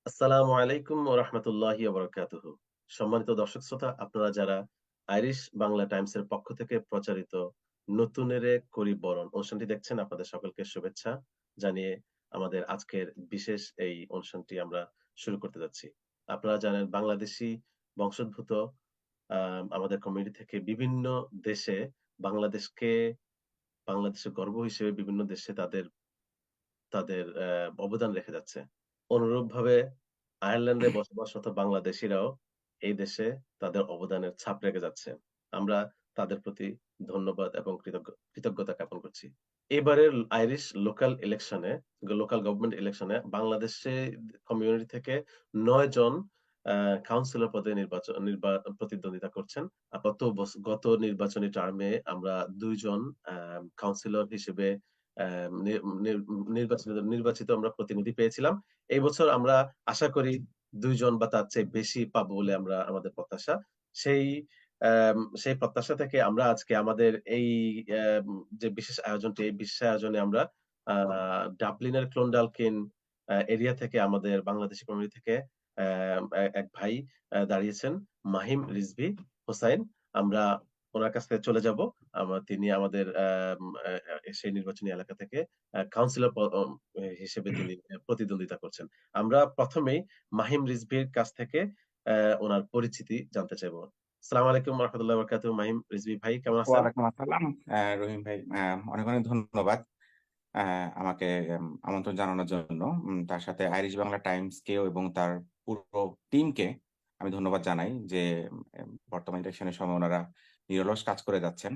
আসসালামু আলাইকুম ওয়া রাহমাতুল্লাহি ওয়া বারাকাতুহু। সম্মানিত দর্শক শ্রোতা, আপনারা যারা আইরিশ বাংলা টাইমস এর পক্ষ থেকে প্রচারিত নতুনেরে করি বরণ অনুষ্ঠানটি দেখছেন, আপনাদের সকলকে শুভেচ্ছা জানিয়ে আমাদের আজকের বিশেষ এই অনুষ্ঠানটি আমরা শুরু করতে যাচ্ছি। আপনারা জানেন বাংলাদেশী বংশোদ্ভূত আমাদের কমিউনিটি থেকে বিভিন্ন দেশে বাংলাদেশকে বাংলাদেশের গর্ব হিসেবে বিভিন্ন দেশে তাদের তাদের অবদান রেখে যাচ্ছে। অনুরূপভাবে আয়ারল্যান্ডে বসবাসরত বাংলাদেশীরাও এই দেশে তাদের অবদানের ছাপ রেখে যাচ্ছে। আমরা তাদের প্রতি ধন্যবাদ এবং কৃতজ্ঞতা জ্ঞাপন করছি। এবারের আইরিশ লোকাল গভর্নমেন্ট ইলেকশনে বাংলাদেশে কমিউনিটি থেকে ৯ জন আ কাউন্সিলর পদে প্রতিদ্বন্দ্বিতা করছেন। গত নির্বাচনী টার্মে আমরা ২ জন আ কাউন্সিলর হিসেবে আ নি নির নির্বাচিত আমরা প্রতিনিধি পেয়েছিলাম। এই বছর আমরা আশা করি ২ জন বা তার চেয়ে বেশি পাবো বলে আমাদের প্রত্যাশা। সেই সেই প্রত্যাশা থেকে আমরা আজকে আমাদের এই অ্যাম যে বিশেষ আয়োজনটি, এই বিশেষ আয়োজনে আমরা আ ডাবলিনের ক্লোনডালকিন এরিয়া থেকে আমাদের বাংলাদেশি কমিউনিটি থেকে এক ভাই দাঁড়িয়েছেন, মাহিম রিজভী হোসাইন। আমরা উনার কাছ থেকে চলে যাবো। তিনি আমাদের সেই নির্বাচনী এলাকা থেকে কাউন্সিলর হিসেবে তিনি প্রতিদ্বন্দ্বিতা করছেন। আমরা ১ম এই মাহিম রিজভীর কাছ থেকে উনার পরিচিতি জানতে চাইবো। আসসালামু আলাইকুম ওয়া রাহমাতুল্লাহি ওয়া বারাকাতুহু। মাহিম রিজভী ভাই কেমন আছেন? ওয়ালাইকুম আসসালাম। রহিম ভাই, অনেক অনেক ধন্যবাদ আমাকে আমন্ত্রণ জানানোর জন্য। তার সাথে আইরিশ বাংলা টাইমস কেও এবং তার পুরো টিমকে আমি ধন্যবাদ জানাই যে বর্তমান ইলেকশনের সময় ওনারা নিরলস কাজ করে যাচ্ছেন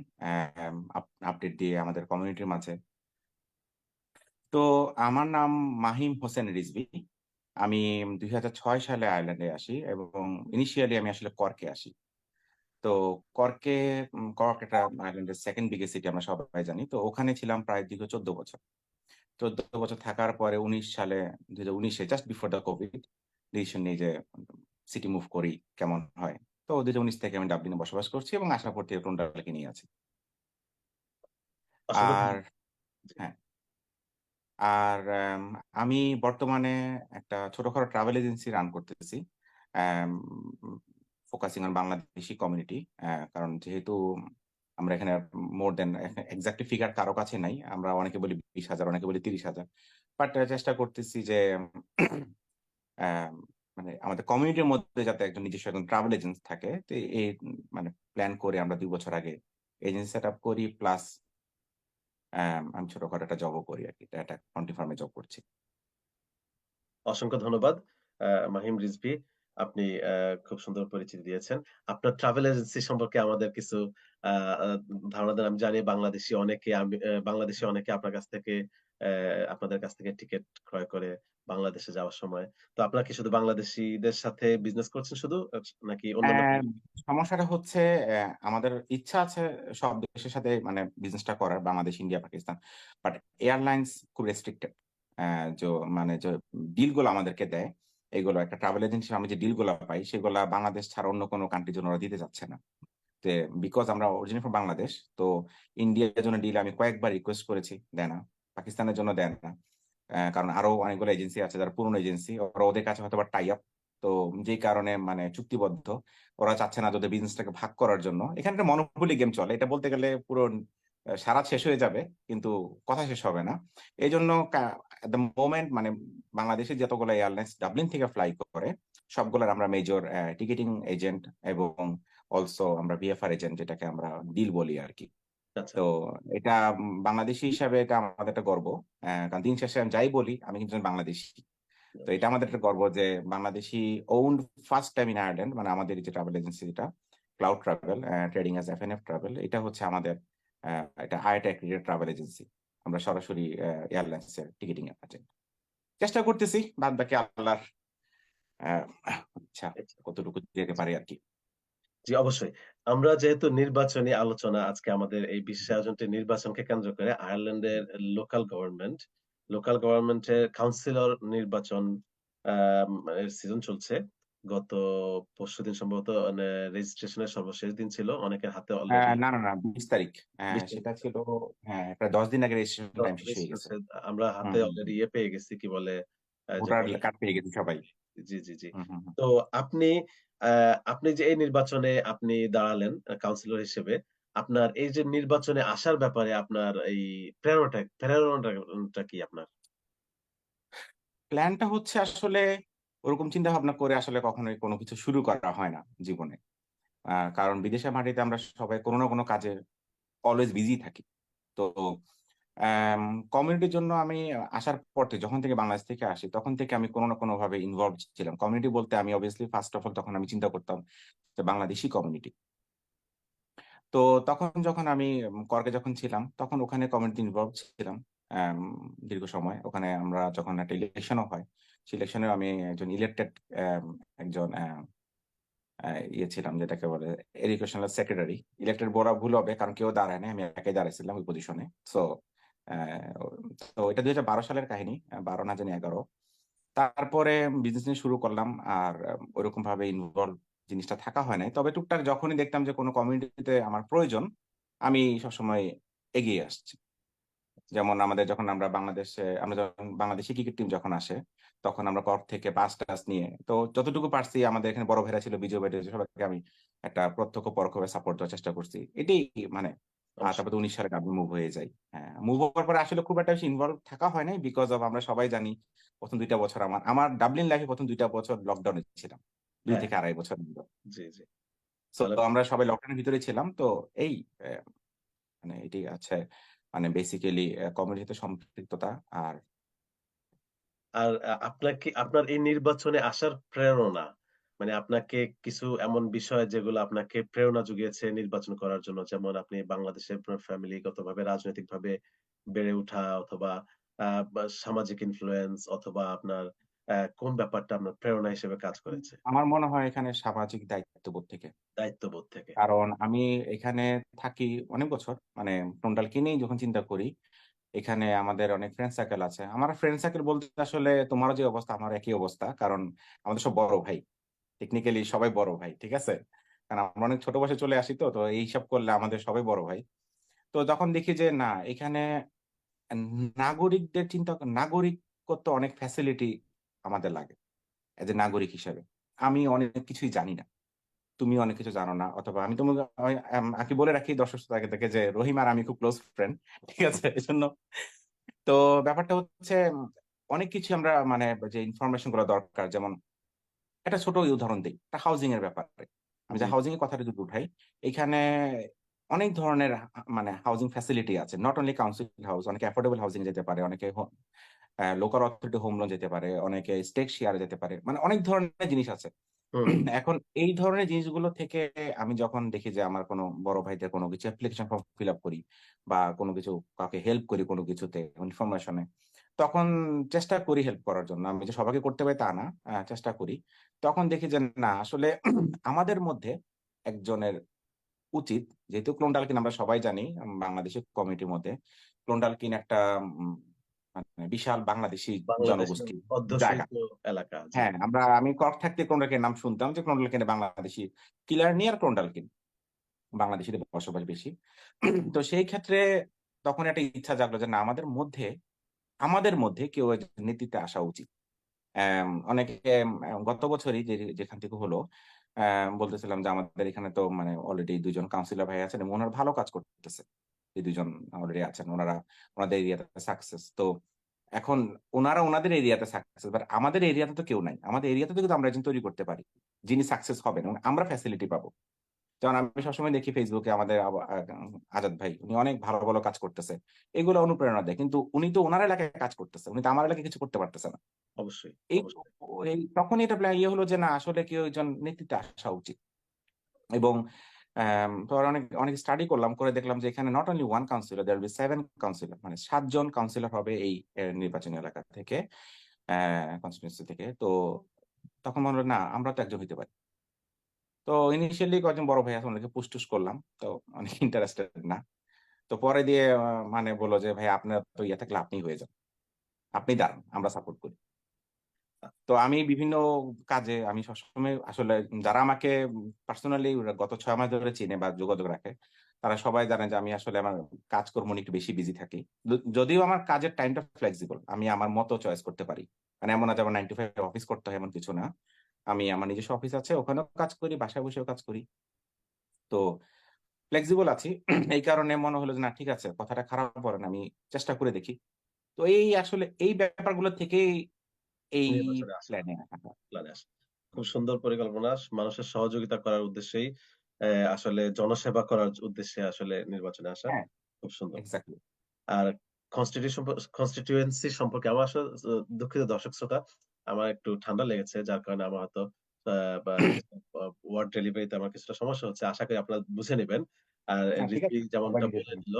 আপডেট দিয়ে আমাদের কমিউনিটির মাঝে। তো আমার নাম মাহিম হোসেন রিজভী। আমি ২০০৬ সালে আয়ারল্যান্ডে আসি এবং ইনিশিয়ালি আমি আসলে কর্কে আসি। তো কর্কে কর্ক একটা আয়ারল্যান্ডের 2nd বিগেস্ট সিটি আমরা সবাই জানি। তো ওখানে ছিলাম প্রায় দীর্ঘ ১৪ বছর। ১৪ বছর থাকার পরে ১৯ সালে ২০১৯ এ just before the COVID decision নিই যে সিটি মুভ করি, কেমন হয়? তো ২০১৯ থেকে আমি ডাবলিনে বসবাস করছি এবং আশা করছি টোন্ডালকে নিয়ে আছি। অসংখ্য আর ধন্যবাদ। জি। হ্যাঁ, আর আমি বর্তমানে একটা ছোটখাটো ট্রাভেল এজেন্সি রান করতেছি। অ্যাম ফোকাসিং অন বাংলাদেশি কমিউনিটি। কারণ যেহেতু আমরা এখানে মোর দ্যান এক্সাক্টলি ফিগার কারো কাছে নাই। আমরা অনেকে বলি ২০,০০০, অনেকে বলি ৩০,০০০। বাট চেষ্টা করতেছি যে অ্যাম মানে আমাদের কমিউনিটির মধ্যে যাতে একজন নিজস্ব একজন ট্রাভেল এজেন্ট থাকে। তো এই মানে প্ল্যান করে আমরা ২ বছর আগে এজেন্সি সেট আপ করি। প্লাস আমি ছোটখাটো একটা জবও করি আরকি। একটা কন্ট্রি ফার্মে জব করছি। অসংখ্য ধন্যবাদ মাহিম রিজভী। আপনি খুব সুন্দর পরিচিতি দিয়েছেন। আপনার ট্রাভেল এজেন্সি সম্পর্কে আমাদের কিছু আ আ ধারণা দেন। আমি জানি বাংলাদেশী অনেকে আপনাদের কাছ থেকে টিকেট ক্রয় করে বাংলাদেশে যাওয়ার সময়। তো আপনারা কি শুধু বাংলাদেশীদের সাথে বিজনেস করছেন শুধু? নাকি অন্যান্য অ্যা সমস্যাটা হচ্ছে আমাদের ইচ্ছা আছে সব দেশের সাথে মানে বিজনেসটা করার, Bangladesh, India, Pakistan. But airlines খুব রেস্ট্রিক্টেড। অ্যা যো মানে যে ডিল গুলো আমাদেরকে দেয়, এগুলো একটা ট্রাভেল এজেন্সি আমি যে ডিল গুলা পাই, সেগুলা বাংলাদেশ ছাড়া অন্য কোনো কান্ট্রির জন্য ওরা দিতে চাচ্ছে না। তে বিকজ আমরা অরিজিনাল ফ্রম বাংলাদেশ। তো ইন্ডিয়ার জন্য ডিল আমি কয়েকবার রিকোয়েস্ট করেছি, দেয় না। পাকিস্তানের জন্য দেন না। কারণ আরো অনেকগুলো এজেন্সি আছে যারা পুরনো এজেন্সি। ওরা ওদের কাছে হয়তোবা টাই আপ। তো যেই কারণে মানে চুক্তিবদ্ধ। ওরা চাচ্ছে না যে ওদের বিজনেসটাকে ভাগ করার জন্য। এখানে একটা মনোপলি গেম চলে। এটা বলতে গেলে পুরো সারাত শেষ হয়ে যাবে। কিন্তু কথা শেষ হবে না। এজন্য এট দ্য মোমেন্ট মানে বাংলাদেশের যতগুলো এয়ারলাইন্স ডাবলিন থেকে ফ্লাই করে, সবগুলোর আমরা মেজর টিকেটিং এজেন্ট এবং অলসো আমরা ভিএফআর এজেন্ট যেটাকে আমরা ডিল বলি আরকি। আচ্ছা। তো এটা বাংলাদেশী হিসাবে এটা আমাদের একটা গর্ব। কারণ দিন শেষে আমি যাই বলি আমি কিন্তু একজন বাংলাদেশী। তো এটা আমাদের একটা গর্ব যে Bangladeshi owned first time in Ireland মানে আমাদের যে ট্রাভেল এজেন্সি যেটা cloud travel trading as FNF travel এটা হচ্ছে আমাদের এটা আইআইটি অ্যাক্রিডিটেড ট্রাভেল এজেন্সি। আমরা সরাসরি এয়ারলাইন্স এর টিকেটিং এর এজেন্ট। চেষ্টা করতেছি বাদ বাকি আল্লাহর আ ইচ্ছা কতটুকু যেতে পারি আরকি। জি, অবশ্যই। আমরা যেহেতু নির্বাচনী আলোচনা আজকে আমাদের এই বিশেষ আয়োজনটি নির্বাচনকে কেন্দ্র করে আয়ারল্যান্ডের লোকাল গভর্নমেন্টের কাউন্সিলর নির্বাচন এর সিজন চলছে। গত পরশুদিন সম্ভবত রেজিস্ট্রেশনের সর্বশেষ দিন ছিল। অনেকের হাতে অলরেডি না, ২০ তারিখ। ২০ সেটা তারিখ ছিল প্রায় ১০ দিন আগে রেজিস্ট্রেশন টাইম শেষ হয়ে গেছে। আমরা হাতে হুম। অলরেডি পেয়ে গেছি কি বলে যে ভোটার কার্ড পেয়ে গেছি সবাই। জি, জি, জি। হুম, হুম, হুম। তো আপনি আ আপনি যে এই নির্বাচনে আপনি দাঁড়ালেন কাউন্সিলর হিসেবে, আপনার এই যে নির্বাচনে আসার ব্যাপারে আপনার এই প্রেরণাটা কি আপনার? প্ল্যানটা হচ্ছে আসলে ওরকম চিন্তা ভাবনা করে আসলে কখনোই কোনো কিছু শুরু করা হয় না জীবনে। কারণ বিদেশের মাটিতে আমরা সবাই কোনো না কোনো কাজে অলওয়েজ বিজি থাকি। তো অ্যাম কমিউনিটির জন্য আমি আসার পর থেকে যখন থেকে বাংলাদেশ থেকে আসি, তখন থেকে আমি কোনো না কোনোভাবে ইনভলভড ছিলাম। কমিউনিটি বলতে আমি obviously ফার্স্ট অফ অল তখন আমি চিন্তা করতাম যে বাংলাদেশী কমিউনিটি। তো তখন যখন আমি কর্গে যখন ছিলাম, তখন ওখানে কমিউনিটি ইনভলভ ছিলাম অ্যাম দীর্ঘ সময়। ওখানে আমরা যখন একটা ইলেকশনও হয়, সেই ইলেকশনেও আমি একজন ইলেক্টেড একজন আ ইয়ে ছিলাম যেটাকে বলে এডুকেশনাল সেক্রেটারি। ইলেক্টেড বলা ভুল হবে কারণ কেউ দাঁড়ায় নাই। আমি একাই দাঁড়াইছিলাম ওই পজিশনে। সো অ্যা তো এটা ২০১২ সালের কাহিনী। ১২ না জানি ১১। তারপরে বিজনেস নিয়ে শুরু করলাম। আর ওইরকমভাবে ইনভলভ জিনিসটা থাকা হয় নাই। তবে টুকটাক যখনই দেখতাম যে কোন কমিউনিটিতে আমার প্রয়োজন, আমি সবসময় এগিয়ে আসছি। যেমন আমাদের যখন আমরা যখন বাংলাদেশি ক্রিকেট টিম যখন আসে, তখন আমরা কর্ক থেকে বাস-টাস নিয়ে তো যতটুকু পারছি আমাদের এখানে বড় ভাইরা ছিল, বিজয় ভাই সবাইকে আমি একটা প্রত্যক্ষ পরোক্ষভাবে সাপোর্ট দেওয়ার চেষ্টা করছি। এটাই মানে অবশ্যই। তারপর তো ১৯ সালে আমি মুভ হয়ে যাই। হ্যাঁ, মুভ হওয়ার পরে আসলে খুব একটা বেশি ইনভলভ থাকা হয় নাই। বিকজ অফ আমরা সবাই জানি ১ম ২ টা বছর আমার ডাবলিন লাইফে ১ম ২ টা বছর লকডাউনে ছিলাম। ২ হ্যাঁ, থেকে ২.৫ বছর মতো। জি, জি। সো তাহলে আমরা সবাই লকডাউনের ভিতরে ছিলাম। তো এই মানে এটি আছে মানে বেসিক্যালি কমিউনিটিতে সম্পৃক্ততা আর আর আপনার এই নির্বাচনে আসার প্রেরণা, মানে আপনাকে কিছু এমন বিষয় যেগুলো আপনাকে প্রেরণা জুগিয়েছে নির্বাচন করার জন্য। যেমন আপনি বাংলাদেশে আপনার ফ্যামিলিগতভাবে রাজনৈতিকভাবে বেড়ে ওঠা অথবা বা সামাজিক ইনফ্লুয়েন্স অথবা আপনার কোন ব্যাপারটা আপনার প্রেরণা হিসেবে কাজ করেছে? আমার মনে হয় এখানে সামাজিক দায়িত্ববোধ থেকে। দায়িত্ববোধ থেকে। কারণ আমি এখানে থাকি অনেক বছর। মানে টোটালকে নিয়েই যখন চিন্তা করি, এখানে আমাদের অনেক ফ্রেন্ড সার্কেল আছে। আমার ফ্রেন্ড সার্কেল বলতে আসলে তোমারও যে অবস্থা আমারও একই অবস্থা। কারণ আমাদের সব বড় ভাই। টেকনিক্যালি সবাই বড় ভাই। ঠিক আছে? কারণ আমরা অনেক ছোট বয়সে চলে আসি তো। তো এই হিসাব করলে আমাদের সবাই বড় ভাই। তো যখন দেখি যে না এখানে নাগরিকদের নাগরিকত্ব অনেক ফ্যাসিলিটি আমাদের লাগে। এজ এ নাগরিক হিসেবে। আমি অনেক কিছুই জানি না। তুমিও অনেক কিছু জানো না। অথবা আমি তোমাকে আগে বলে রাখি দর্শক শ্রোতা আগে থেকে যে রহিম আর আমি খুব ক্লোজ ফ্রেন্ড। ঠিক আছে? এজন্য তো ব্যাপারটা হচ্ছে অনেক কিছু আমরা মানে যে ইনফরমেশন গুলো দরকার যেমন একটা ছোট উদাহরণ দেই। একটা হাউজিং এর ব্যাপারে। আমি যে জি, হাউজিং এর কথাটা যদি উঠাই, এখানে অনেক ধরনের মানে হাউজিং ফ্যাসিলিটি আছে। নট অনলি কাউন্সিল হাউস, অনেকে অ্যাফোর্ডেবল হাউজিং এ যেতে পারে, অনেকে লোকাল অথরিটি হোম লোন যেতে পারে, অনেকে স্টেট শেয়ারে যেতে পারে। মানে অনেক ধরনের জিনিস আছে। হুম, এখন এই ধরনের জিনিসগুলো থেকে আমি যখন দেখি যে আমার কোনো বড় ভাইদের কোনো কিছু অ্যাপ্লিকেশন ফর্ম ফিল আপ করি বা কোনো কিছু কাউকে হেল্প করি কোনো কিছুতে ইনফরমেশনে, তখন চেষ্টা করি হেল্প করার জন্য। আমি যে সবাইকে করতে পারি তা না, চেষ্টা করি। তখন দেখি যে না আসলে আমাদের মধ্যে একজনের উচিত যেহেতু ক্লোনডালকিন আমরা সবাই জানি বাংলাদেশের কমিউনিটির মধ্যে ক্লোনডালকিন একটা উম মানে বিশাল বাংলাদেশী বাংলাদেশের জনগোষ্ঠীর জায়গা। অধ্যুষিত এলাকা। জি, হ্যাঁ, আমি কর্ক থাকতে ক্রোন্ডালকির নাম শুনতাম যে ক্রোন্ডালকিনে বাংলাদেশী কিলার নিয়ার ক্রোন্ডালকিন। বাংলাদেশীদের বসবাস বেশি। তো সেই ক্ষেত্রে তখন একটা ইচ্ছা জাগলো যে না আমাদের মধ্যে কেউ একজন নেতৃত্বে আসা উচিত। অনেকে গত বছরই যেখান থেকে হলো বলতেছিলাম যে আমাদের এখানে তো মানে অলরেডি ২ জন কাউন্সিলর ভাই আছেন এবং উনারা ভালো কাজ করতেছে। এই ২ জন অলরেডি আছেন। উনাদের এরিয়াতে সাকসেস। তো এখন উনারা উনাদের এরিয়াতে সাকসেস। বাট আমাদের এরিয়াতে তো কেউ নাই। আমাদের এরিয়াতে তো কিন্তু আমরা একজন তৈরি করতে পারি। যিনি সাকসেস হবেন এবং আমরা ফ্যাসিলিটি পাবো। যেমন আমি সবসময় দেখি Facebook এ আমাদের আজাদ ভাই উনি অনেক ভালো, ভালো কাজ করতেছে। এগুলো অনুপ্রেরণা দেয়। কিন্তু উনি তো উনার এলাকায় কাজ করতেছে। উনি তো আমার এলাকায় কিছু করতে পারতেছে না। অবশ্যই, এই অবশ্যই। তখনই এটা ইয়ে হলো যে না আসলে কেউ একজন নেতৃত্বে আসা উচিত। এবং পরে অনেক স্টাডি করলাম। করে দেখলাম যে এখানে not only 1 councillor, there will be 7 councillor মানে ৭ জন কাউন্সিলর হবে এই নির্বাচনী এলাকা থেকে, কনস্টিটিউয়েন্সি থেকে। তো তখন মনে হলো না আমরা তো একজন হইতে পারি। তো ইনিশিয়ালি কয়েকজন বড় ভাই আছে ওনাদেরকে পুশ-টুশ করলাম। তো অনেক ইন্টারেস্টেড না। তো পরে দিয়ে মানে বলল যে, "ভাই আপনার তো ইয়ে থাকলে আপনিই হয়ে যান। আপনি দাঁড়ান, আমরা সাপোর্ট করি।" তো আমি বিভিন্ন কাজে আমি সবসময় আসলে যারা আমাকে পার্সোনালি গত ৬ মাস ধরে চিনে বা যোগাযোগ রাখে, তারা সবাই জানে যে আমি আসলে আমার কাজকর্ম নিয়ে একটু বেশি বিজি থাকি। যদিও আমার কাজের টাইমটা ফ্লেক্সিবল। আমি আমার মতো চয়েস করতে পারি। মানে এমন না যেমন 9 to 5 অফিস করতে হয় এমন কিছু না। আমি আমার নিজস্ব অফিস আছে, ওখানেও কাজ করি, বাসায় বসেও কাজ করি। তো ফ্লেক্সিবল আছি। এই কারণে মনে হলো যে না ঠিক আছে, কথাটা খারাপ বলে না, আমি চেষ্টা করে দেখি। তো এই আসলে এই ব্যাপারগুলো থেকেই এই নির্বাচনে আসা, প্ল্যানে আসা। প্ল্যানে আসা। খুব সুন্দর পরিকল্পনা। মানুষের সহযোগিতা করার উদ্দেশ্যেই আসলে জনসেবা করার উদ্দেশ্যে আসলে নির্বাচনে আসা। হ্যাঁ, খুব সুন্দর। এক্সাক্টলি। আর কনস্টিটিউয়েন্সি সম্পর্কে আমার আসলে দুঃখিত দর্শক শ্রোতা, আমার একটু ঠান্ডা লেগেছে। যার কারণে আমার হয়তো আ বা ওয়ার্ড ডেলিভারিতে আমার কিছুটা সমস্যা হচ্ছে। আশা করি আপনারা বুঝে নিবেন। আর না ঠিক রিজভী আছে, সবাই যেমনটা নিজের বলে জন্য। দিল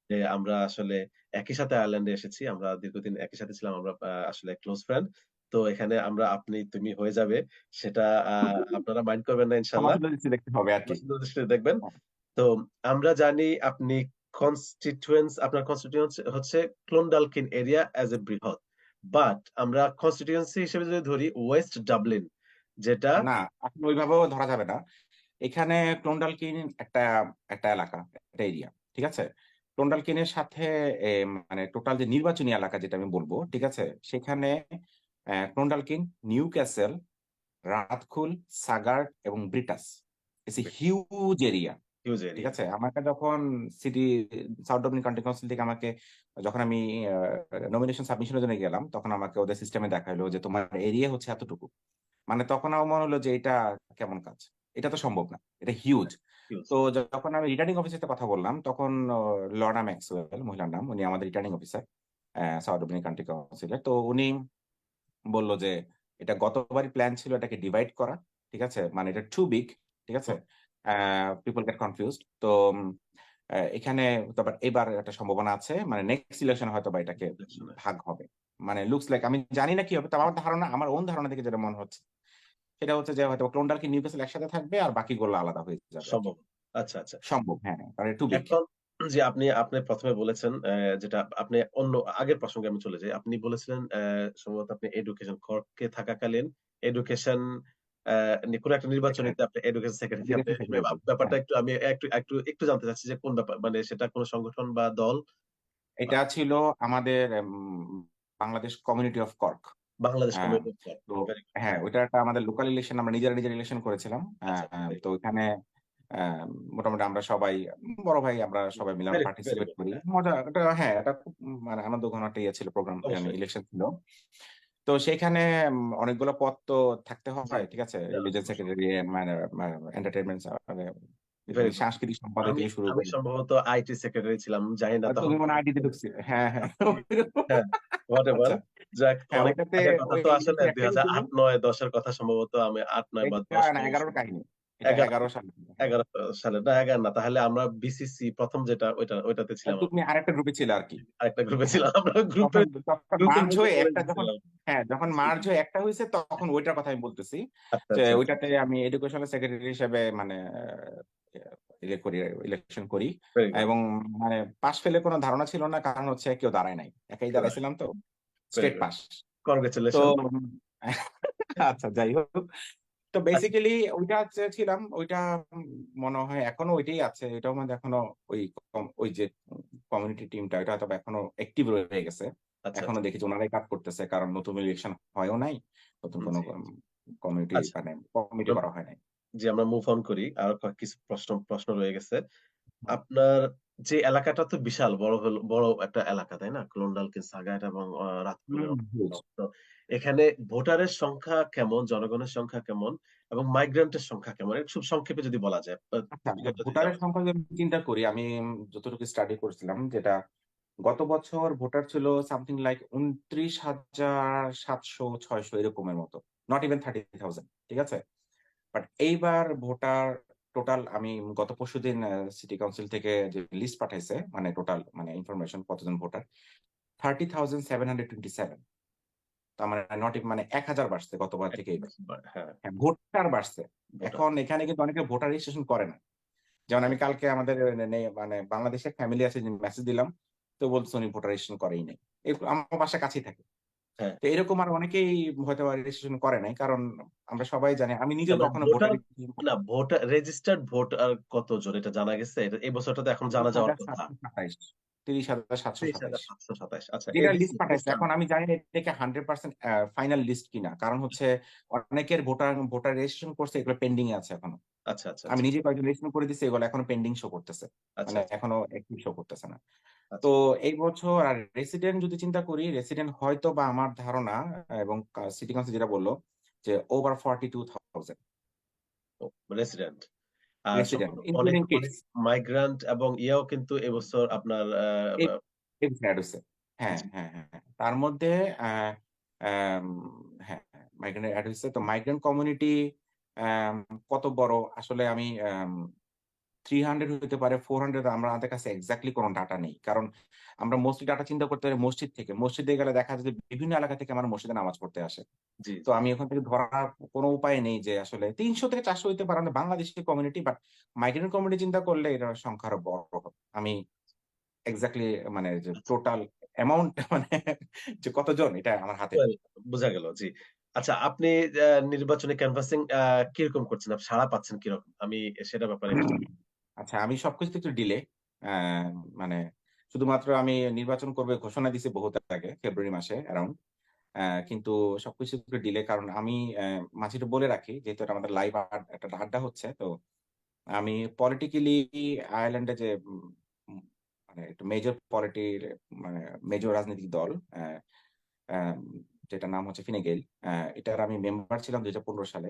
যে আমরা আসলে একই সাথে আয়ারল্যান্ডে এসেছি। আমরা দীর্ঘদিন একই সাথে ছিলাম। আমরা আসলে ক্লোজ ফ্রেন্ড। তো এখানে আমরা আপনি তুমি হয়ে যাবে। সেটা আ আপনারা মাইন্ড করবেন না ইনশাআল্লাহ। ক্ষমাসুন্দর দৃষ্টি দেখতে হবে আর কি। সুন্দর দৃষ্টিতে দেখবেন। হ্যাঁ, তো আমরা জানি আপনি আপনার কনস্টিটিউয়েন্সি হচ্ছে ক্লোনডালকিন এরিয়া অ্যাজ এ বৃহৎ। বাট আমরা কনস্টিটিউয়েন্সি হিসেবে যদি ধরি ওয়েস্ট ডাবলিন যেটা না আসলে ওইভাবেও ধরা যাবে না। এখানে ক্লোন্ডালকিন একটা একটা এলাকা, একটা এরিয়া। ঠিক আছে? ক্লোন্ডালকিনের সাথে মানে টোটাল যে নির্বাচনী এলাকা যেটা আমি বলব, ঠিক আছে? সেখানে ক্লোন্ডালকিন, নিউ ক্যাসেল, রাতখুল, সাগার্ড এবং Brittas. It's a huge area. Huge ঠিক এরিয়া। আছে? আমাকে যখন city south Dublin county council থেকে যখন আমি নমিনেশন সাবমিশনের জন্য গেলাম, তখন আমাকে ওদের সিস্টেমে দেখাইলো যে তোমার এরিয়া হচ্ছে এতটুকু। মানে তখন আমার মনে হলো যে এটা কেমন কাজ? এটা তো সম্ভব না। এটা হিউজ। হিউজ। তো যখন আমি রিটার্নিং অফিসার সাথে কথা বললাম, তখন লর্না ম্যাক্সওয়েল মহিলার নাম, উনি আমাদের returning officer south Dublin county কাউন্সিলের। তো উনি বলল যে এটা গতবারই প্ল্যান ছিল এটাকে ডিভাইড করা। ঠিক আছে? মানে এটা টু বিগ। ঠিক আছে? Hmm, people get confused. তো এখানে তারপর এবার একটা সম্ভাবনা আছে, মানে নেক্সট ইলেকশন হয়তো বা এটাকে ইলেকশনে ভাগ হবে। মানে লুকস লাইক, আমি জানি না কি হবে, তো আমার ধারণা, আমার ওন ধারণা থেকে যেটা মনে হচ্ছে সেটা হচ্ছে যে হয়তো ক্লোন্ডাল কি নিউক্যাসল একসাথে থাকবে আর বাকিগুলো আলাদা হয়ে যাবে আর কি। সম্ভব। আচ্ছা, আচ্ছা। সম্ভব, হ্যাঁ, কারণ টু বিগ। এখন যে আপনি ১ম এ বলেছেন যেটা আপনি অন্য আগের প্রসঙ্গে আমি চলে যাই। আপনি বলেছিলেন সম্ভবত আপনি এডুকেশন কর্কে থাকাকালীন এডুকেশন কোন একটা নির্বাচনীতে আপনি এডুকেশন সেক্রেটারি আপনি এডুকেশন সেক্রেটারি, ব্যাপারটা হ্যাঁ। একটু আমি একটু জানতে চাচ্ছি যে কোন ব্যাপার মানে সেটা কোন সংগঠন বা দল? বা এটা ছিল আমাদের Bangladesh community of cork. Bangladesh হ্যাঁ, কমিউনিটি অফ তো ভেরি গুড। হ্যাঁ, হ্যাঁ, ওইটা একটা আমাদের লোকাল ইলেকশন, আমরা নিজেরা ইলেকশন করেছিলাম। আচ্ছা, আচ্ছা, তো ওইখানে মোটামুটি আমরা সবাই, বড় ভাই আমরা সবাই মিলে আমরা ভেরি পার্টিসিপেট গুড। করি। হ্যাঁ, মজা, এটা হ্যাঁ, এটা খুব মানে আনন্দ ঘন একটা ইয়ে ছিল, প্রোগ্রাম, অবশ্যই। ইলেকশন ছিল। তো সেইখানে অনেকগুলো পদ তো থাকতে জি, হয়। ঠিক আছে? দেওয়ার রিলিজিয়ন জন্য সেক্রেটারি, মানে এন্টারটেইনমেন্ট, মানে ভেরি গুড। সাংস্কৃতিক সম্পাদক আমি থেকে শুরু আমি করে। সম্ভবত আইটি সেক্রেটারি ছিলাম। জানি না আর তখন তুমি মনে হয় আইডিতে ঢুকছিলে? হ্যাঁ, হ্যাঁ। হ্যাঁ, হোয়াটএভার। আচ্ছা। যাক হ্যাঁ, অনেক ওইটাতে আগের কথা ওই তো আসলে জিনিসটা একটাই ছিল। ২০০৮, ৯, ১০ এর কথা সম্ভবত আমি ৮, ৯ বা এটা ১০ না, সময় 11 কাহিনী। এটা ১১ 11 সালে। হ্যাঁ। ১১ সালে না ১১ না তাহলে আমরা বিসিসি ১ম যেটা ওইটাতে ছিলাম আমরা। তুমি আরেকটা গ্রুপে ছিলে আরকি। আরেকটা গ্রুপে হ্যাঁ। ছিলাম। আমরা তখন তখন গ্রুপের মার্জ মধ্যে হয়ে পড়ে একটা যখন, গেছিলাম। হ্যাঁ, যখন জি, মার্জ জি। হয়ে একটা হইছে তখন ওইটার কথা আমি বলতেছি। আচ্ছা, যে আচ্ছা, আচ্ছা। ওইটাতে আমি এডুকেশনাল সেক্রেটারি হিসেবে মানে ইয়ে করি, ইলেকশন করি। Very good. এবং মানে পাশ ফেলে কোনো ধারণা ছিল না, কারণ হচ্ছে কেউ দাঁড়ায় নাই। একাই দাঁড়াইছিলাম তো, ভেরি স্ট্রেট গুড। পাস। তো কনগ্রাচুলেশন। আচ্ছা, যাই হোক। তো আচ্ছা, বেসিক্যালি ওইটা হচ্ছে ছিলাম, ওইটা উম, মনে হয় এখনো ওইটাই আছে। এটাও মধ্যে এখনো ওই ওই যে কমিউনিটি টিমটা, এটা হয়তো বা এখনো অ্যাক্টিভ রয়ে গেছে। আচ্ছা, এখনো আচ্ছা। দেখেছি ওনারাই কাজ করতেছে, কারণ নতুন ইলেকশন হয়ও নাই, নতুন কোনো জি। কমিউনিটি আচ্ছা, মানে কমিটি আমরা করা হয় নাই। জি, আমরা মুভ অন করি। আরো কিছু প্রশ্ন রয়ে গেছে। আপনার যে এলাকাটা তো বিশাল বড় একটা এলাকা, তাই না? ক্লোন্ডালকিন, সাগাট এবং রাতপুলের হুম। তো এখানে ভোটারের সংখ্যা কেমন, জনগণের সংখ্যা কেমন এবং মাইগ্রেন্টের সংখ্যা কেমন? একটু খুব সংক্ষেপে যদি বলা যায়। আচ্ছা, বিগতটা যদি ভোটারের জানা যায়। সংখ্যা যদি আমি চিন্তা করি, আমি যতটুকু স্টাডি করছিলাম, যেটা গত বছর ভোটার ছিল সামথিং লাইক 29,700-600 এরকমের মতো, নট ইভেন 30,000। ঠিক আছে? বাট এইবার ভোটার টোটাল, আমি গত পরশুদিন সিটি কাউন্সিল থেকে যে লিস্ট পাঠাইছে, মানে টোটাল মানে ইনফরমেশন কতজন ভোটার, 30,727। তার মানে নট, মানে 1,000 বাড়ছে গতবার থেকে এইবার। হ্যাঁ, হ্যাঁ, ভোটার বাড়ছে। ভোটার। এখন এখানে কিন্তু অনেকে ভোটার রেজিস্ট্রেশন করে না। যেমন আমি কালকে আমাদের মানে বাংলাদেশের ফ্যামিলি আছে, মেসেজ দিলাম, তো বলছে উনি ভোটার রেজিস্ট্রেশন করেই নাই। আমার বাসা কাছেই থাকে। হ্যাঁ। তো এরকম আর অনেকেই হয়তো রেজিস্ট্রেশন করে নাই, কারণ আমরা সবাই জানি, আমি তার নিজেও মানে কখনো ভোটার রেজিস্ট্রেশন না করিনি। ভোটার রেজিস্টার্ড ভোটার কতজন এটা জানা গেছে? এই বছরটা তো এখন জানা যাওয়ার কথা। 2727। 30,727। ৩০,৭২৭। আচ্ছা, যেটা এডিসি লিস্ট পাঠাইছে। খ্রিস্টান। এখন আমি জানি না এটাকে 100% ফাইনাল লিস্ট কিনা। কারণ হচ্ছে অনেকের ভোটার রেজিস্ট্রেশন করছে, এগুলো পেন্ডিং এ আছে এখনো। আচ্ছা, আচ্ছা, আমি আচ্ছা, নিজে কয়েকজন রেজিস্ট্রেশন করে দিছি, এগুলো এখনো পেন্ডিং শো করতেছে। আচ্ছা, মানে আচ্ছা, এখনো অ্যাক্টিভ শো করতেছে না। তো আচ্ছা। এই বছর আর রেসিডেন্ট যদি চিন্তা করি, রেসিডেন্ট হয়তো বা আমার ধারণা এবং সিটি কাউন্সিল যেটা বলল যে ওভার 42,000 ও, রেসিডেন্ট। আর রেসিডেন্ট অনেক, ইনক্লুডিং কিডস। অনেক মাইগ্রান্ট এবং ইয়াও কিন্তু এবছর আপনার এই এক্স এড হইছে। হ্যাঁ, জি, হ্যাঁ, হ্যাঁ, হ্যাঁ। তার মধ্যে আ আম হ্যাঁ, মাইগ্রেন্ট এড হইছে। তো মাইগ্রেন্ট কমিউনিটি আম কত বড় আসলে আমি 300 হইতে পারে, 400 আমাদের কাছে এক্সাক্টলি কোন ডাটা নেই। কারণ আমরা মোস্টলি ডাটা চিন্তা করতে পারি মসজিদ থেকে। মসজিদে গেলে দেখা যায় যে বিভিন্ন এলাকা থেকে আমার মসজিদে নামাজ পড়তে আসে। জি, তো জি। আমি ওখান থেকে ধরার কোন উপায় নেই যে আসলে ৩০০ থেকে ৪০০ হইতে পারে আমাদের Bangladeshi community, but migrant community চিন্তা করলে এটার সংখ্যা আরো বড় হবে। আমি এক্সাক্টলি মানে যে আচ্ছা। টোটাল অ্যামাউন্ট মানে যে কতজন এটা আমার হাতে ওয়েল, নেই। বোঝা গেল। জি। আচ্ছা, আপনি নির্বাচনী ক্যানভাসিং কিরকম করছেন? সাড়া পাচ্ছেন কিরকম? আমি সেটার ব্যাপারে একটু আচ্ছা, আমি সবকিছুতে একটু ডিলে। অ্যা মানে শুধুমাত্র আমি নির্বাচন করবে ঘোষণা দিছি বহুত আগে, ফেব্রুয়ারি মাসে অ্যারাউন্ড। কিন্তু সবকিছু একটু ডিলে, কারণ আমি মাঝে একটু বলে রাখি, যেহেতু এটা আমাদের লাইভ একটা আড্ডা হচ্ছে। তো আমি পলিটিক্যালি আয়ারল্যান্ডে যে উম মানে একটু মেজর মানে মেজর রাজনৈতিক দল অ্যাম যেটার নাম হচ্ছে ফিনে গেইল। এটার আমি মেম্বার ছিলাম ২০১৫ সালে।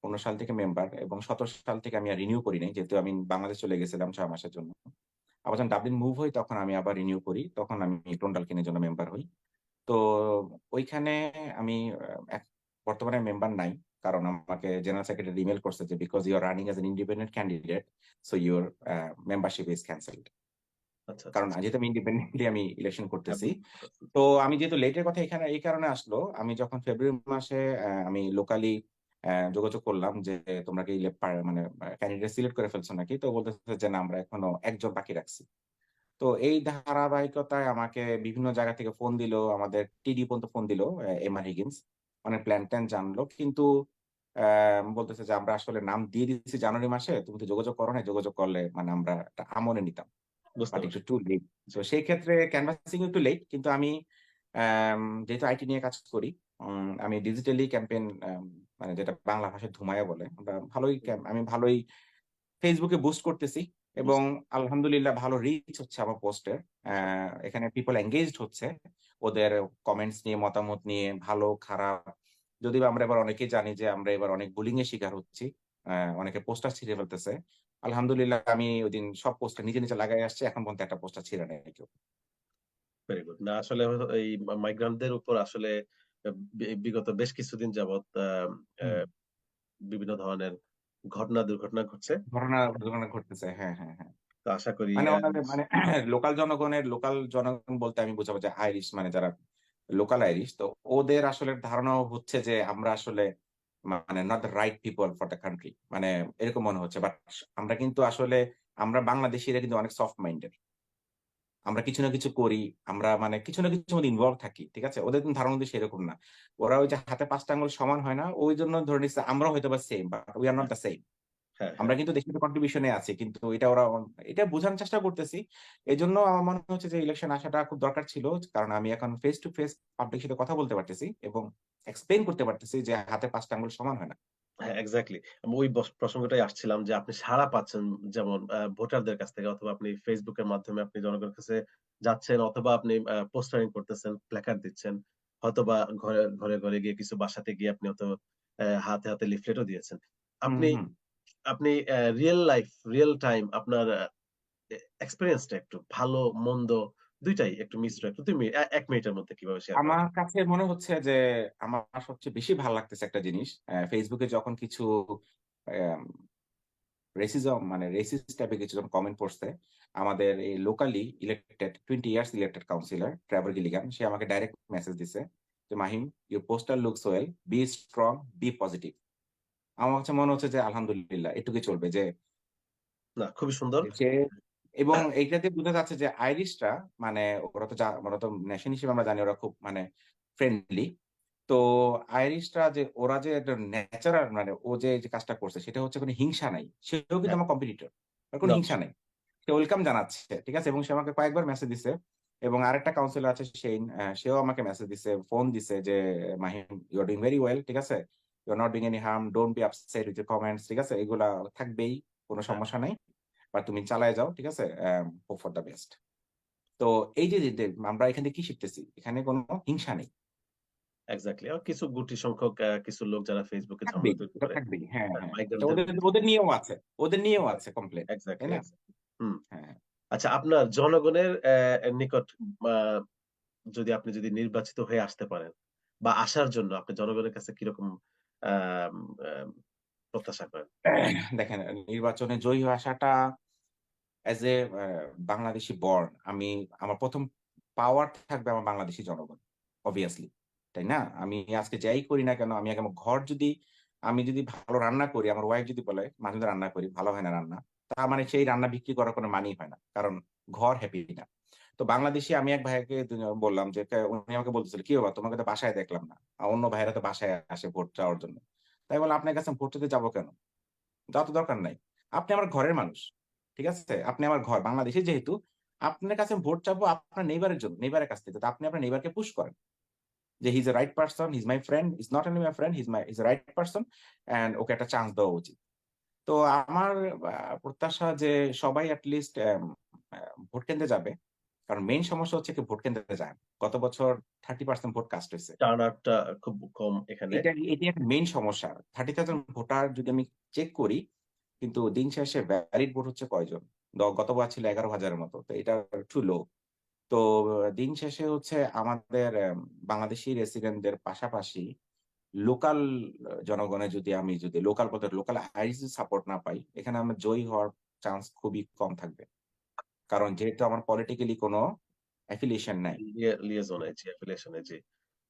১৫ সাল থেকে মেম্বার, এবং ১৭ সাল থেকে আমি আর রিনিউ করি নাই। যেহেতু আমি বাংলাদেশ চলে গেছিলাম ৬ মাসের জন্য। আবার যখন ডাবলিন মুভ হই তখন আমি আবার রিনিউ করি। তখন আমি টোন্টালকিনের জন্য মেম্বার হই। তো ওইখানে আমি বর্তমানে মেম্বার নাই। কারণ আমাকে জেনারেল সেক্রেটারি ইমেইল করছে যে, "because you are running as an independent candidate, so your membership is cancelled." আচ্ছা, আচ্ছা, কারণ আচ্ছা। যেহেতু আমি ইন্ডিপেন্ডেন্টলি আমি ইলেকশন হ্যাঁ, করতেছি। বুঝতে পারছি। তো আমি যেহেতু লেটের কথা এখানে এই কারণে আসলো, আমি যখন ফেব্রুয়ারি মাসে আমি লোকালি যোগাযোগ করলাম যে, "তোমরা কি মানে ক্যান্ডিডেট সিলেক্ট করে ফেলছো নাকি?" তো বলতেছে যে, "না, আমরা এখনো একজন বাকি রাখছি।" তো এই ধারাবাহিকতায় আমাকে বিভিন্ন জায়গা থেকে ফোন দিল। আমাদের টিডি পর্যন্ত ফোন দিল, এমআর হিগিন্স। মানে প্ল্যান-ট্যান জানলো। কিন্তু বলতেছে যে, "আমরা আসলে নাম দিয়ে দিচ্ছি জানুয়ারি মাসে। তুমি তো যোগাযোগ করো নাই। যোগাযোগ করলে মানে আমরা একটা আমলে নিতাম।" বুঝতে বাট একটু পারছি। Too late. তো জি। সেই ক্ষেত্রে ক্যানভাসিং একটু লেট। কিন্তু আমি যেহেতু আইটি নিয়ে কাজ করি, আমি ডিজিটালি ক্যাম্পেইন মানে যেটা বাংলা ভাষায় ধুমায়া বলে। হুম, আমি ভালোই Facebook এ বুস্ট করতেছি, এবং বুঝতে আলহামদুলিল্লাহ ভালো রিচ হচ্ছে আমার পোস্টের। সব এখানে পিপল এনগেজড হচ্ছে। ওদের কমেন্টস নিয়ে, মতামত নিয়ে, ভালো খারাপ। যদিও আমরা এবার অনেকেই জানি যে আমরা এবার অনেক বুলিং এর শিকার হচ্ছি। অনেকে পোস্টার ছিঁড়ে ফেলতেছে। আলহামদুলিল্লাহ আমি ওইদিন সব পোস্টার নিজে, নিজে লাগায় আসছি। এখন পর্যন্ত একটা পোস্টার ছিঁড়ে নাই কেউ। Very good. না, আসলে এই মাইগ্রান্টদের উপর আসলে বিগত বেশ কিছুদিন যাবৎ হুম। বিভিন্ন ধরনের দুর্ঘটনা ঘটছে। দুর্ঘটনা ঘটতেছে। হ্যাঁ, হ্যাঁ, হ্যাঁ। তো আশা করি মানে ওনাদের মানে লোকাল জনগণ বলতে আমি বোঝাবো যে আইরিশ, মানে যারা লোকাল আইরিশ। তো ওদের আসলে ধারণা হচ্ছে যে আমরা আসলে মানে not the right people for the country. মানে এরকম মনে হচ্ছে। বাট আমরা কিন্তু আসলে আমরা বাংলাদেশীরা কিন্তু অনেক সফট মাইন্ডেড। আমরা কিছু না কিছু করি। আমরা মানে কিছু না কিছুর মধ্যে ইনভলভ থাকি। ঠিক আছে? ওদের কিন্তু ধারণা কিন্তু সেরকম না। ওরা ওই যে হাতে ৫ টা আঙ্গুল সমান হয় না? ওইজন্য ধরে নিচ্ছে আমরাও হয়তোবা same, but we are not হ্যাঁ, দ্যা সেম। হ্যাঁ, আমরা হ্যাঁ। কিন্তু দেশের কন্ট্রিবিউশন এ আছি। কিন্তু এটা বোঝানোর চেষ্টা করতেছি। এজন্য আমার মনে হচ্ছে যে ইলেকশন আসাটা খুব দরকার ছিল। কারণ আমি এখন ফেস টু ফেস পাবলিক সাথে কথা বলতে পারতেছি, এবং এক্সপ্লেইন করতে পারতেছি যে হাতে ৫ টা আঙ্গুল সমান হয় না। হ্যাঁ, এক্সাক্টলি। আমি ওই প্রসঙ্গটাই আসছিলাম যে আপনি সাড়া পাচ্ছেন যেমন ভোটারদের কাছ থেকে, অথবা আপনি Facebook এর মাধ্যমে আপনি জনগণের কাছে যাচ্ছেন, অথবা আপনি পোস্টারিং করতেছেন, প্ল্যাকার্ড দিচ্ছেন। হয়তোবা ঘরে গিয়ে কিছু বাসাতে গিয়ে আপনি হয়তো হাতে লিফলেটও দিয়েছেন। হুম, আপনি হুম। আপনি রিয়াল টাইম আপনার এক্সপেরিয়েন্সটা একটু ভালো মন্দ ২ টাই একটু মিশ্র, একটু ২ মিনিট ১ মিনিটের মধ্যে কিভাবে শেয়ার করা আমার যায়? কাছে মনে হচ্ছে যে আমার সবচেয়ে বেশি ভাল লাগতেছে একটা জিনিস। Facebook এ যখন কিছু অ্যাম মানে রেসিস্ট টাইপের কিছু যখন কমেন্ট পড়ছে, আমাদের এই locally elected 20 years elected councillor Trevor Gilligan, সে আমাকে ডাইরেক্ট মেসেজ দিছে যে, "Mahim, your poster looks well. Be strong, be positive." আমার কাছে মনে হচ্ছে যে আলহামদুলিল্লাহ এটুকুই চলবে যে না, খুবই সুন্দর। সে, এবং এইটা দিয়ে বোঝা যাচ্ছে যে আইরিশরা মানে ওরা তো নেশন হিসেবে আমরা জানি ওরা খুব মানে ফ্রেন্ডলি। তো আইরিশরা যে ওরা যে একটা ন্যাচারাল মানে ও যে কাজটা করছে সেটা হচ্ছে কোনো হিংসা নাই। সেও কিন্তু হ্যাঁ, আমার কম্পিটিটর। ওর কোনো না হিংসা অবশ্যই। নাই। সে ওয়েলকাম জানাচ্ছে, ঠিক আছে, এবং সে আমাকে কয়েকবার মেসেজ দিছে। এবং আরেকটা কাউন্সিলর আছে সেইন, সেও আমাকে মেসেজ দিছে, ফোন দিছে যে Mahim, you are doing very well, ঠিক আছে, you are not doing any harm, don't be upset with comments, ঠিক আছে, এগুলা থাকবেই, কোনো হ্যাঁ, সমস্যা নাই, বা তুমি চালায় যাও, ঠিক আছে, হোপ ফর দ্য বেস্ট। তো এই যে যে আমরা এখানে কি শিখতেছি, এখানে কোনো হিংসা নেই। এক্সাক্টলি। কিছু গুটি সংখ্যক কিছু লোক যারা ফেসবুকে ঝামেলা থাকবেই, তৈরি এটা করে। থাকবেই, হ্যাঁ হ্যাঁ, হ্যাঁ, এটা মাইগ্রেন্টদের ওদের ওদের নিয়েও আছে, ওদের নিয়েও আছে কমপ্লেন, তাই এক্সাক্টলি, না? এক্সাক্টলি। হুম। হ্যাঁ। আচ্ছা, আপনার জনগণের নিকট আ যদি নির্বাচিত হয়ে আসতে পারেন বা আসার জন্য আপনি জনগণের কাছে কিরকম আম আম প্রত্যাশা করেন? দেখেন, নির্বাচনে জয়ী হয়ে আসাটা অ্যাজ এ বাংলাদেশি বর্ন, আমি আমার ১ম পাওয়ার থাকবে আমার বাংলাদেশি জনগণ। অবভিয়াসলি। তাই না? আমি আজকে যাই করি না কেন, আমি আগে আমার ঘর যদি আমি যদি ভালো রান্না করি, আমার ওয়াইফ যদি বলে মাঝে, মাঝে রান্না করি, ভালো হয় না রান্না। তার মানে সেই রান্না বিক্রি করার কোনো মানেই হয় না। কারণ ঘর হ্যাপি না। তো বাংলাদেশী আমি এক ভাইয়াকে বললাম যে উনি আমাকে বলতেছিল, "কি বাবা, তোমাকে তো বাসায় দেখলাম না। অন্য ভাইয়েরা তো বাসায় আসে ভোট চাওয়ার জন্য।" তাই বললাম, "আপনার কাছে ভোট চাইতে যাবো কেন? যাওয়া তো দরকার নাই। আপনি আমার ঘরের মানুষ। ঠিক আছে? আপনি আমার ঘর, বাংলাদেশী যেহেতু, আপনার কাছে ভোট চাবো আপনার নেইবারের জন্য, নেইবারের কাছ থেকে। তো আপনি আপনার নেইবারকে পুশ করেন। যে হি ইস a right person, he is my friend, he is not only my friend, he is a right person, and okay একটা চান্স দেওয়া উচিত।" তো আমার প্রত্যাশা যে সবাই এট লিস্ট ভোট কেন্দ্রে যাবে। কারণ মেইন সমস্যা হচ্ছে কেউ ভোট কেন্দ্রে যায় না। গত বছর 30% ভোট কাস্ট হইছে। টার্ন আউট টা খুব কম এখানে। এটি একটা মেইন সমস্যা। 30,000 ভোটার যদি আমি চেক করি, কিন্তু দিন শেষে ভ্যালিড ভোট হচ্ছে কয়জন? গতবার ছিল 11,000 এর মতো। তো এটা একটু লো। তো দিন শেষে হচ্ছে আমাদের বাংলাদেশি রেসিডেন্টদের পাশাপাশি লোকাল জনগণের যদি লোকাল বলতে লোকাল আইরিশ সাপোর্ট না পাই, এখানে আমরা জয়ী হওয়ার চান্স খুবই কম থাকবে। কারণ যেহেতু আমার পলিটিক্যালি কোনো অ্যাফিলিয়েশন নাই। লিয়েজন এ জি, অ্যাফিলিয়েশন এ জি।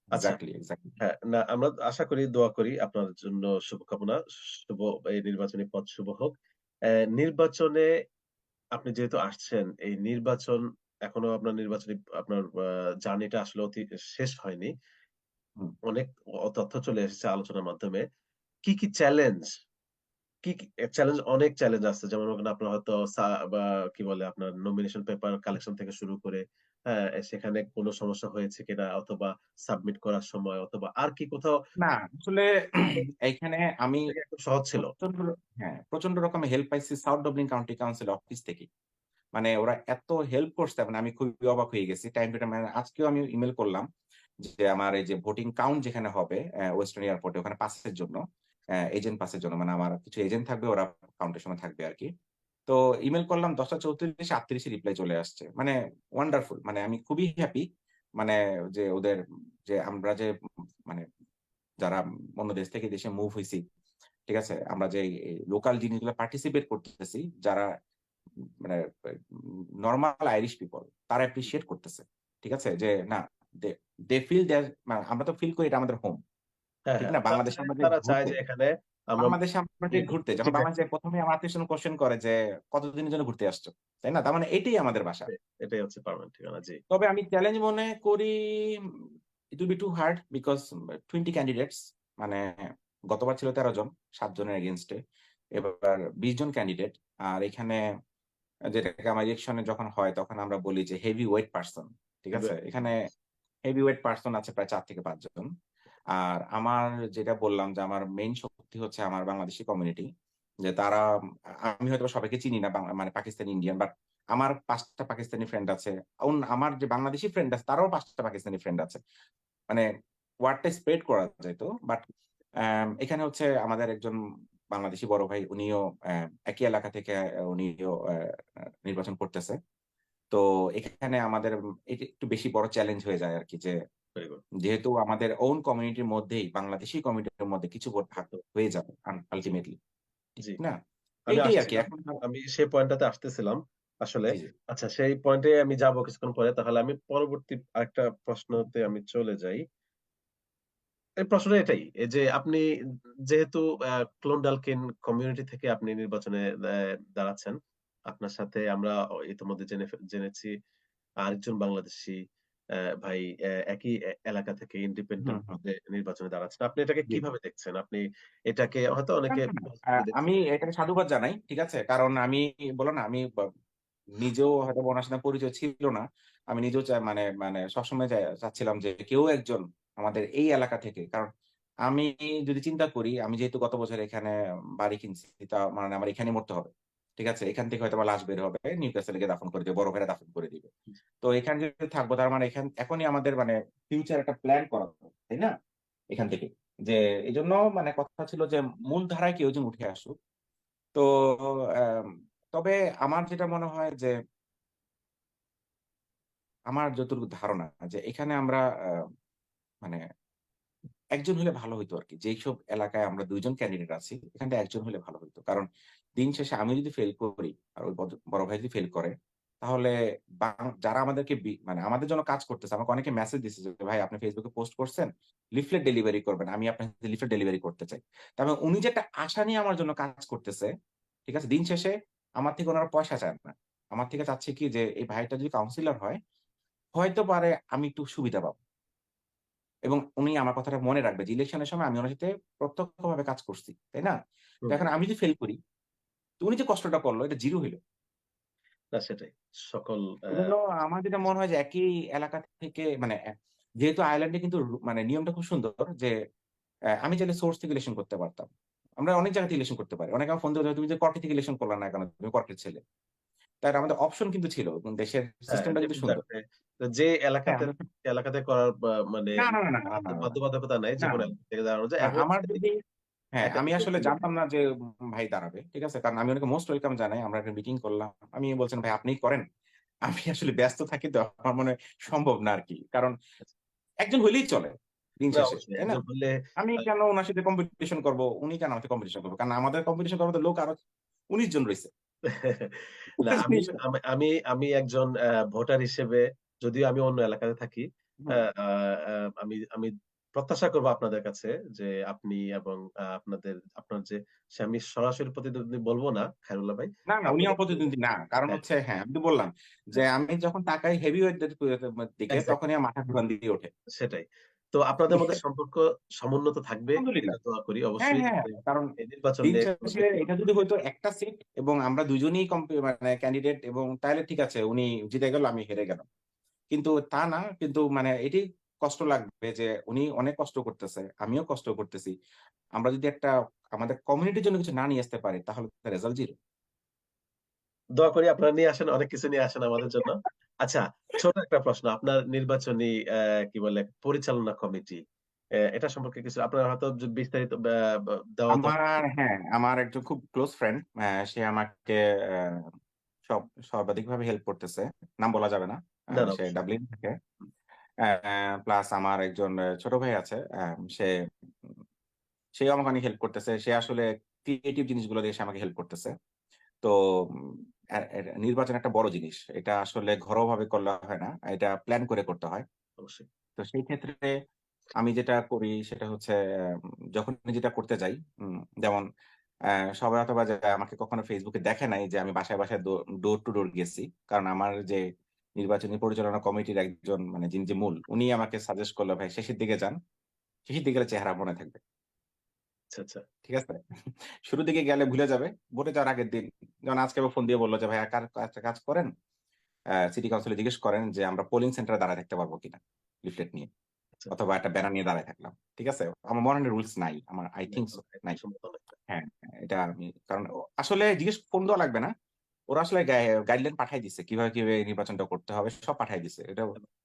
আচ্ছা, এক্সাক্টলি, এক্সাক্টলি। হ্যাঁ, না আমরা আশা করি, দোয়া করি আপনার জন্য শুভকামনা। শুভ এই নির্বাচনী পথ শুভ হোক। নির্বাচনে আপনি যেহেতু আসছেন, এই নির্বাচন এখনো আপনার নির্বাচনী আপনার জার্নিটা আসলে শেষ হয়নি। হুম। অনেক তথ্য চলে এসেছে আলোচনার মাধ্যমে। কি, কি চ্যালেঞ্জ কি চ্যালেঞ্জ অনেক চ্যালেঞ্জ আছে। যেমন মনে করেন আপনার হয়তো বা কি বলে আপনার নমিনেশন পেপার কালেকশন থেকে শুরু করে, হ্যাঁ? সেখানে কোন সমস্যা হয়েছে কিনা অথবা সাবমিট করার সময় অথবা আর কি কোথাও না, আসলে এইখানে আমি একদম সহজ ছিল। প্রচন্ড প্রচন্ড রকমের হেল্প পাইছি south Dublin county council office থেকে। মানে ওরা এত হেল্প করছে, মানে আমি খুবই অবাক হয়ে গেছি। টাইম টু টাইম, মানে আজকেও আমি ইমেইল করলাম যে আমার এই যে ভোটিং কাউন্ট যেখানে হবে ওয়েস্টার্ন এয়ারপোর্টে, ওখানে পাসের জন্য, এজেন্ট পাসের জন্য, মানে আমার কিছু এজেন্ট থাকবে, ওরা কাউন্টের সময় থাকবে আরকি। তো ইমেইল করলাম 10:34, 38 রিপ্লাই চলে আসছে। মানে ওয়ান্ডারফুল। মানে আমি খুবই হ্যাপি। মানে যে ওদের যে আমরা যে মানে যারা অন্য দেশ থেকে দেশে মুভ হইছি, ঠিক আছে? আমরা যে লোকাল জিনিসগুলো পার্টিসিপেট করতেছি, যারা মানে নরমাল আইরিশ পিপল, তারা অ্যাপ্রিশিয়েট করতেছে। ঠিক আছে? যে না, দে দে ফিল দেয়ার, মানে আমরা তো ফিল করি এটা আমাদের হোম। হ্যাঁ, ঠিক হ্যাঁ। না? বাংলাদেশে আমরা যে তারা চায় ঘুরতে, যে এখানে আমরা যেমন বাংলাদেশে ১ম এ আমার আত্মীয়স্বজন কোয়েশ্চেন করে যে, "কতদিনের জন্য ঘুরতে আসছো?" তাই না? তার মানে এটাই আমাদের বাসা। এটাই হচ্ছে পার্মানেন্ট ঠিকানা। জি। তবে আমি চ্যালেঞ্জ মনে করি it will be too hard because 20 candidates, মানে গতবার ছিল ১৩ জন, ৭ জনের এগেইনস্ট এ। এবার ২০ জন ক্যান্ডিডেট। আর এখানে যেটাকে আমার ইলেকশনে যখন হয় তখন আমরা বলি যে হেভি ওয়েট পারসন। ঠিক আছে? এখানে হেভি ওয়েট পারসন আছে প্রায় ৪ থেকে ৫ জন। আর আমার যেটা বললাম যে আমার মেইন শক্তি হচ্ছে আমার বাংলাদেশি কমিউনিটি। যে তারা, আমি হয়তোবা সবাইকে চিনি না, মানে পাকিস্তানি, ইন্ডিয়ান, বাট আমার ৫ টা পাকিস্তানি ফ্রেন্ড আছে। আমার যে বাংলাদেশি ফ্রেন্ড আছে তারাও ৫ টা পাকিস্তানি ফ্রেন্ড আছে। মানে ওয়ার্ডটা স্প্রেড করা যেত। বাট এখানে হচ্ছে আমাদের একজন বাংলাদেশি বড় ভাই, উনিও একই এলাকা থেকে উনিও নির্বাচন করতেছে। তো এখানে আমাদের এটা একটু বেশি বড় চ্যালেঞ্জ হয়ে যায় আরকি যে, ভেরি গুড। যেহেতু আমাদের ওন কমিউনিটির মধ্যেই বাংলাদেশি কমিউনিটির মধ্যে কিছু ভোট ভাগ হয়ে যাবে জি, আল্টিমেটলি। ঠিক জি। না? আমি এইটাই আরকি আসছিলাম। এখন। আমি সেই পয়েন্টটাতে আসতেছিলাম আসলে। জি, জি। আচ্ছা, সেই পয়েন্টে আমি যাবো কিছুক্ষণ পরে। তাহলে আমি পরবর্তী আরেকটা প্রশ্নতে আমি চলে যাই। এই প্রশ্নটা এটাই। এই যে আপনি যেহেতু ক্লোনডালকিন কমিউনিটি থেকে আপনি নির্বাচনে দাঁড়াচ্ছেন। আপনার সাথে আমরা ইতিমধ্যে জেনেছি আরেকজন বাংলাদেশী ভাই একই এলাকা থেকে হুম, ইন্ডিপেন্ডেন্ট হুম। পদে নির্বাচনে দাঁড়াচ্ছেন। আপনি এটাকে জি, জি। কিভাবে দেখছেন? আপনি এটাকে হয়তো না, অনেকে না, না। পজিটিভলি আমি দেখছেন। এটাকে সাধুবাদ জানাই। ঠিক আছে? কারণ আমি বললাম না, আমি নিজেও হয়তো ওনার সাথে পরিচয় ছিল না। আমি নিজেও মানে মানে সবসময় চাচ্ছিলাম যে কেউ একজন আমাদের এই এলাকা থেকে, কারণ আমি যদি চিন্তা করি, আমি যেহেতু গত বছর এখানে বাড়ি কিনছি, তা মানে আমার এখানেই মরতে হবে। ঠিক আছে? এখান থেকে হয়তো আমার লাশ বের হবে। নিউক্যাসলে গিয়ে দাফন করে দিবে। বড় ভাইরা দাফন করে দিবে। তো এখানে যদি থাকবো, তার মানে এখনই আমাদের মানে ফিউচার একটা প্ল্যান করা হবে। তাই না? এখান থেকে। যে এজন্য মানে কথা ছিল যে মূল ধারায় কেউ যেন উঠে আসুক। তো আম তবে আমার যেটা মনে হয় যে, আমার যতটুকু ধারণা যে এখানে আমরা মানে একজন হলে ভালো হইতো আরকি। যেইসব এলাকায় আমরা ২ জন ক্যান্ডিডেট আছি, এখান থেকে একজন হলে ভালো হইতো। কারণ দিন শেষে আমি যদি ফেইল করি আর ওই বড় ভাই যদি ফেইল করে, তাহলে যারা আমাদেরকে মানে আমাদের জন্য কাজ করতেছে, আমাকে অনেকে মেসেজ দিছে যে, "ভাই আপনি Facebook এ পোস্ট করছেন, লিফলেট ডেলিভারি করবেন। আমি আপনার সাথে লিফলেট ডেলিভারি করতে চাই।" তার মানে উনি যে একটা আশা নিয়ে আমার জন্য কাজ করতেছে, ঠিক আছে? দিন শেষে আমার থেকে উনারা পয়সা চান না। আমার থেকে চাচ্ছে কি যে এই ভাইটা যদি কাউন্সিলর হয়, হয়তো পারে আমি একটু সুবিধা পাবো। এবং উনি আমার কথাটা মনে রাখবে যে ইলেকশনের সময় আমি উনার সাথে প্রত্যক্ষভাবে কাজ করছি। তাই না? তো হুম, এখন আমি যদি ফেল করি, তো উনি যে কষ্টটা করলো এটা 0 হইল। না সেটাই। সকল এজন্য আমার যেটা মনে হয় যে একই এলাকা থেকে মানে যেহেতু আয়ারল্যান্ডে কিন্তু মানে নিয়মটা খুব সুন্দর যে আমি চাইলে সোর্স থেকে ইলেকশন করতে পারতাম। আমরা অনেক জায়গা থেকে ইলেকশন করতে পারি। অনেকে আমার ফোন দিয়ে বলে, "তুমি যে কর্কে থেকে ইলেকশন করলা না কেন? তুমি কর্কের ছেলে।" তাই আমাদের অপশন কিন্তু ছিল এবং দেশের হ্যাঁ, সিস্টেমটা কিন্তু ডিফারেন্ট সুন্দর। থাকবে। তো যে হ্যাঁ, এলাকাতে আমরা এলাকাতে করার মানে না, না, না, না, না, না, না, বাধ্যবাধকতা নাই। না, যেকোনো এলাকা থেকে দাঁড়ানো যায়। না, এবং আমার যদি হ্যাঁ, একা আমি থেকেও আসলে সম্ভব। জানতাম না যে ভাই দাঁড়াবে। ঠিক আছে? কারণ আমি ওনাকে মোস্ট ওয়েলকাম জানাই। আমরা একটা মিটিং করলাম। আমি বলছেন, "ভাই আপনিই করেন।" আমি আসলে ব্যস্ত থাকি তো আমার মনে হয় সম্ভব না আরকি। কারণ একজন হইলেই চলে দিন না শেষে। অবশ্যই তাই না? একজন হলে আমি আ কেন উনার সাথে কম্পিটিশন করব? উনি কেন আমার সাথে কম্পিটিশন করবে? কারণ আমাদের কম্পিটিশন করার মতো লোক আরো ১৯ জন রইছে। না বুঝতে আমি জিনিসটা? আমি আমি আমি একজন ভোটার হিসেবে যদিও আমি অন্য এলাকাতে থাকি, আ হুম। আ আ আমি আমি প্রত্যাশা করব আপনাদের কাছে যে আপনি এবং আপনার যে আমি সরাসরি প্রতিদ্বন্দ্বী বলব না খায়রুল্লাহ ভাই। না, না, উনি আপনি আমার কিন্তু প্রতিদ্বন্দ্বী না। কারণ হ্যাঁ, হচ্ছে হ্যাঁ, আমি তো বললাম যে হ্যাঁ, আমি যখন তাকাই হেভিওয়েট দের দিকে এক্সাক্টলি তখনই আমার মাথা ঘুরান দিয়ে ওঠে। সেটাই। তো আপনাদের মধ্যে সম্পর্ক সমুন্নত থাকবে আলহামদুলিল্লাহ। এটা দোয়া করি হ্যাঁ, অবশ্যই হ্যাঁ। যাতে কারণ এই নির্বাচন দিন নিয়ে কোনো শেষে ব্যক্তি এটা যদি হইতো একটা সিট এবং আমরা দুজনেই মানে ক্যান্ডিডেট এবং তাইলে ঠিক আছে উনি জিতে গেল, আমি হেরে গেলাম। কিন্তু তা না। কিন্তু মানে এটাই কষ্ট লাগবে যে উনি অনেক কষ্ট করতেছে। আমিও কষ্ট করতেছি। আমরা যদি একটা আমাদের কমিউনিটির জন্য কিছু না নিয়ে আসতে পারি তাহলে তো রেজাল্ট 0। দোয়া করি আপনারা নিয়ে আসেন, অনেক কিছু নিয়ে আসেন আমাদের জন্য। আচ্ছা, ছোট একটা প্রশ্ন। আপনার নির্বাচনী কি বলে পরিচালনা কমিটি এটা সম্পর্কে কিছু আপনার হয়তো বিস্তারিত দেওয়া দরকার। আমার হ্যাঁ, আমার একজন খুব ক্লোজ ফ্রেন্ড সে আমাকে অ্যা সব সর্বাধিকভাবে হেল্প করতেছে। নাম বলা যাবে না। না, না সে অবশ্যই। ডাবলিনে থাকে। প্লাস আমার একজন ছোট ভাই আছে। সে উম সেও আমাকে অনেক হেল্প করতেছে। সে আসলে ক্রিয়েটিভ জিনিসগুলো দিয়ে সে আমাকে হেল্প করতেছে। তো উম অ্যা অ্যা নির্বাচন একটা বড় জিনিস। এটা আসলে ঘরোয়াভাবে করলে হয় না। এটা প্ল্যান করে করতে হয়। অবশ্যই। তো সেই ক্ষেত্রে আমি যেটা করি সেটা হচ্ছে যখনই যেটা করতে যাই যেমন সবাই হয়তোবা যে আমাকে কখনো Facebook এ দেখে নাই যে আমি বাসায়, বাসায় ডোর টু ডোর গেছি। কারণ আমার যে নির্বাচনী পরিচালনা কমিটির একজন মানে যিনি যে মূল উনি আমাকে সাজেস্ট করল, "ভাই শেষের দিকে যান। শেষের দিকে গেলে চেহারা মনে থাকবে।" আচ্ছা, আচ্ছা। ঠিক আছে? শুরুর দিকে গেলে ভুলে যাবে। ভোটে যাওয়ার আগের দিন যেমন আজকে আবার ফোন দিয়ে বলল যে, "ভাইয়া একটা কাজ করেন, সিটি কাউন্সিলে জিজ্ঞেস করেন যে আমরা পোলিং সেন্টারে দাঁড়ায় থাকতে পারবো কিনা লিফলেট নিয়ে। আচ্ছা, আচ্ছা। অথবা একটা ব্যানার নিয়ে দাঁড়ায় থাকলাম।" ঠিক আছে? আমার মনে হয় রুলস নাই। আমার আই না, থিংক সো নাই। সম্ভব না। হ্যাঁ, হ্যাঁ, এটা আমি কারণ আসলে ফোন দেওয়া লাগবে না। ওরা আসলে গাইডলাইন পাঠায় দিছে। কিভাবে নির্বাচনটা করতে হবে সব পাঠায় দিছে। এটা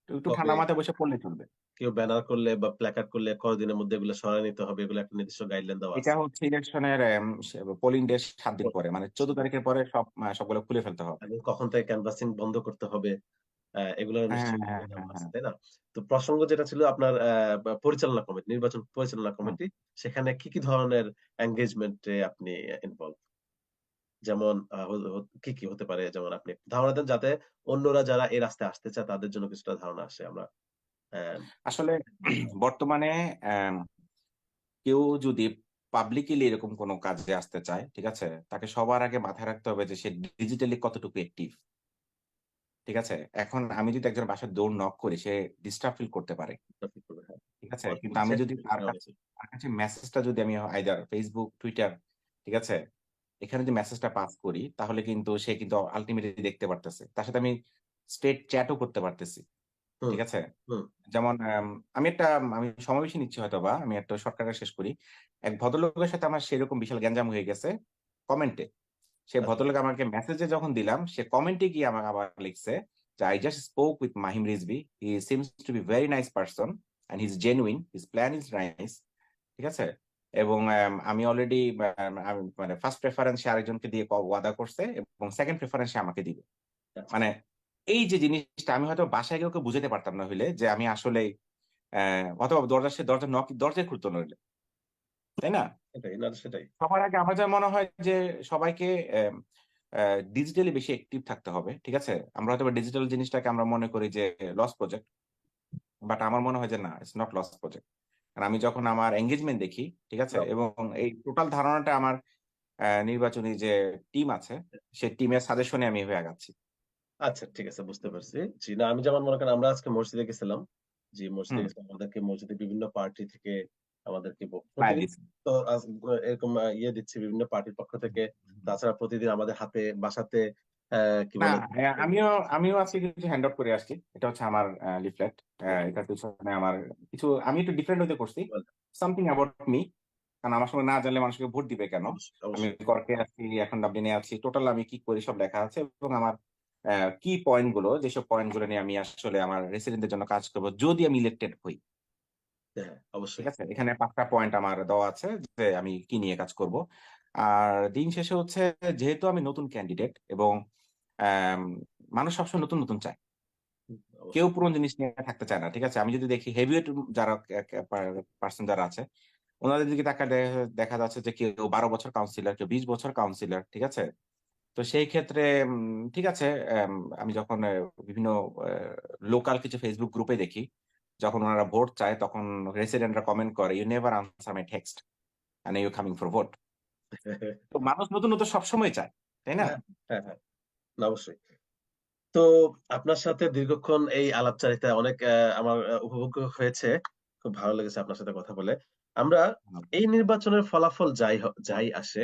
একটু কবে ঠান্ডা মাথায় বসে পড়লে চলবে। কেউ ব্যানার করলে বা প্ল্যাকার্ড করলে কতদিনের মধ্যে এগুলো সরায় নিতে হবে এগুলো একটা নির্দিষ্ট গাইডলাইন দেওয়া এটা আছে। হচ্ছে ইলেকশনের পোলিং ডে ৭ দিন পরে। মানে ১৪ তারিখের পরে সবগুলো খুলে ফেলতে হবে। এবং কখন থেকে ক্যানভাসিং বন্ধ করতে হবে। এগুলোর হ্যাঁ, নিশ্চয়ই হ্যাঁ, নিয়ম হ্যাঁ, আছে, হ্যাঁ। তাই না? তো প্রসঙ্গ যেটা ছিল আপনার পরিচালনা কমিটি, নির্বাচন পরিচালনা হুম। কমিটি, সেখানে কি ধরনের এনগেজমেন্ট এ আপনি ইনভলভ? যেমন আ হ হ কি হতে পারে? যেমন আপনি ধারণা দেন যাতে অন্যরা যারা এই রাস্তায় আসতে চায় তাদের জন্য কিছুটা ধারণা আসে। আমরা অ্যা আসলে বর্তমানে অ্যাম কেউ যদি পাবলিকলি এরকম কোন কাজে আসতে চায়, ঠিক আছে? তাকে সবার আগে মাথায় রাখতে হবে যে সে ডিজিটালি কতটুকু অ্যাক্টিভ। ঠিক আছে? এখন আমি যদি একজনের বাসায় ডোর নক করি সে ডিস্টার্ব ফিল করতে পারে। টপিক করবে, হ্যাঁ। ঠিক আছে? অনেক কিন্তু আমি যদি ইনিশিয়েটিভ তার নেওয়া কাছে উচিত। মেসেজটা যদি আমি আইদার Facebook, Twitter, ঠিক আছে? এখানে যদি মেসেজটা পাস করি তাহলে কিন্তু সে কিন্তু আল্টিমেটলি দেখতে পারতেছে। তার সাথে আমি স্ট্রেট চ্যাটও করতে পারতেছি। হুম, ঠিক আছে? হুম। যেমন আমি সময় বেশি নিচ্ছি হয়তোবা। আমি একটা শর্টকাটে শেষ করি। এক ভদ্রলোকের সাথে আমার সেরকম বিশাল গ্যাঞ্জাম হয়ে গেছে কমেন্টে। সে আচ্ছা। ভদ্রলোক আমাকে মেসেজে যখন দিলাম, সে কমেন্টে গিয়ে আমাকে আবার লিখছে যে, "I just spoke with Mahim Rizvi. He seems to be very nice person and he's genuine. His plan is nice." ঠিক আছে? এবং আমি অলরেডি আমি মানে ফার্স্ট প্রেফারেন্স সে আরেকজনকে দিয়ে ওয়াদা করছে এবং সেকেন্ড প্রেফারেন্স সে আমাকে দিবে। আচ্ছা। মানে এই যে জিনিসটা আমি হয়তো বাসায় গিয়ে ওকে বুঝাতে পারতাম না হইলে যে আমি আসলেই অথবা দরজা দরজাই খুলতো নইলে। তাই না? সেটাই, না সেটাই। সবার আগে আমার যা মনে হয় যে সবাইকে অ্যাম অ্যা ডিজিটালি বেশি অ্যাক্টিভ থাকতে হবে। ঠিক আছে? আমরা হয়তোবা ডিজিটাল জিনিসটাকে আমরা মনে করি যে লস প্রজেক্ট। বাট আমার মনে হয় যে না, ইটস নট লস প্রজেক্ট। কারণ আমি যখন আমার এনগেজমেন্ট দেখি, ঠিক আছে? না। এবং এই টোটাল ধারণাটা আমার নির্বাচনী যে টিম আছে, সে টিমের সাজেশনে আমি এভাবে আগাচ্ছি। আচ্ছা, ঠিক আছে, বুঝতে পারছি। জি, না আমি যেমন মনে করেন আমরা আজকে মসজিদে গেছিলাম। জি, মসজিদে হুম, গেছিলাম। আমাদেরকে মসজিদে বিভিন্ন পার্টি থেকে আমাদেরকে প্রায় প্রতিদিন দিচ্ছি। তো এরকম ইয়ে দিচ্ছে বিভিন্ন পার্টির পক্ষ থেকে। তাছাড়া প্রতিদিন আমাদের হাতে বাসাতে কি না, বলে আমিও আমিও আজকে কিছু হ্যান্ড আউট করে আসছি। এটা হচ্ছে আমার লিফলেট। এটার পেছনে আমার কিছু আমি একটু ডিফারেন্ট ওয়েতে করছি। Something about me. কারণ আমার সঙ্গে না জানলে মানুষকে ভোট দিবে কেন? অবশ্যই, আমি অবশ্যই। কর্কে আছি, এখন ডাবলিনে আছি। টোটাল আমি কি করি সব লেখা আছে এবং আমার কি পয়েন্ট গুলো যেসব পয়েন্ট গুলো নিয়ে আমি আসলে আমার রেসিডেন্টদের জন্য কাজ করব যদি আমি ইলেক্টেড হই। হ্যাঁ, ঠিক অবশ্যই। আছে? এখানে ৫ টা পয়েন্ট আমার দেওয়া আছে যে আমি কি নিয়ে কাজ করব। আর দিন শেষে হচ্ছে যেহেতু আমি নতুন ক্যান্ডিডেট এবং অ্যাম মানুষ সবসময় নতুন, নতুন চায়। কেউ অবশ্যই। পুরনো জিনিস নিয়ে থাকতে চায় না। ঠিক আছে? আমি যদি দেখি হেভিওয়েট যারা পারসন যারা আছে, উনাদের দিকে তাকালে দেখা যাচ্ছে যে কেউ ১২ বছর কাউন্সিলর, কেউ ২০ বছর কাউন্সিলর। ঠিক আছে? তো সেই ক্ষেত্রে ঠিক আছে, অ্যাম আমি যখন বিভিন্ন আ লোকাল কিছু Facebook গ্রুপে দেখি, যখন উনারা ভোট চায় তখন রেসিডেন্টরা কমেন্ট করে, "you never answer my text and you coming for vote." তো মানুষ নতুন, নতুন সবসময় চায়। তাই না? হ্যাঁ, হ্যাঁ, হ্যাঁ। না অবশ্যই। তো আপনার সাথে দীর্ঘক্ষণ এই আলাপচারিতায় অনেক আমার উপভোগ্য হয়েছে। খুব ভালো লেগেছে আপনার সাথে কথা বলে। আমরা হুম, এই নির্বাচনের ফলাফল যাই আসে,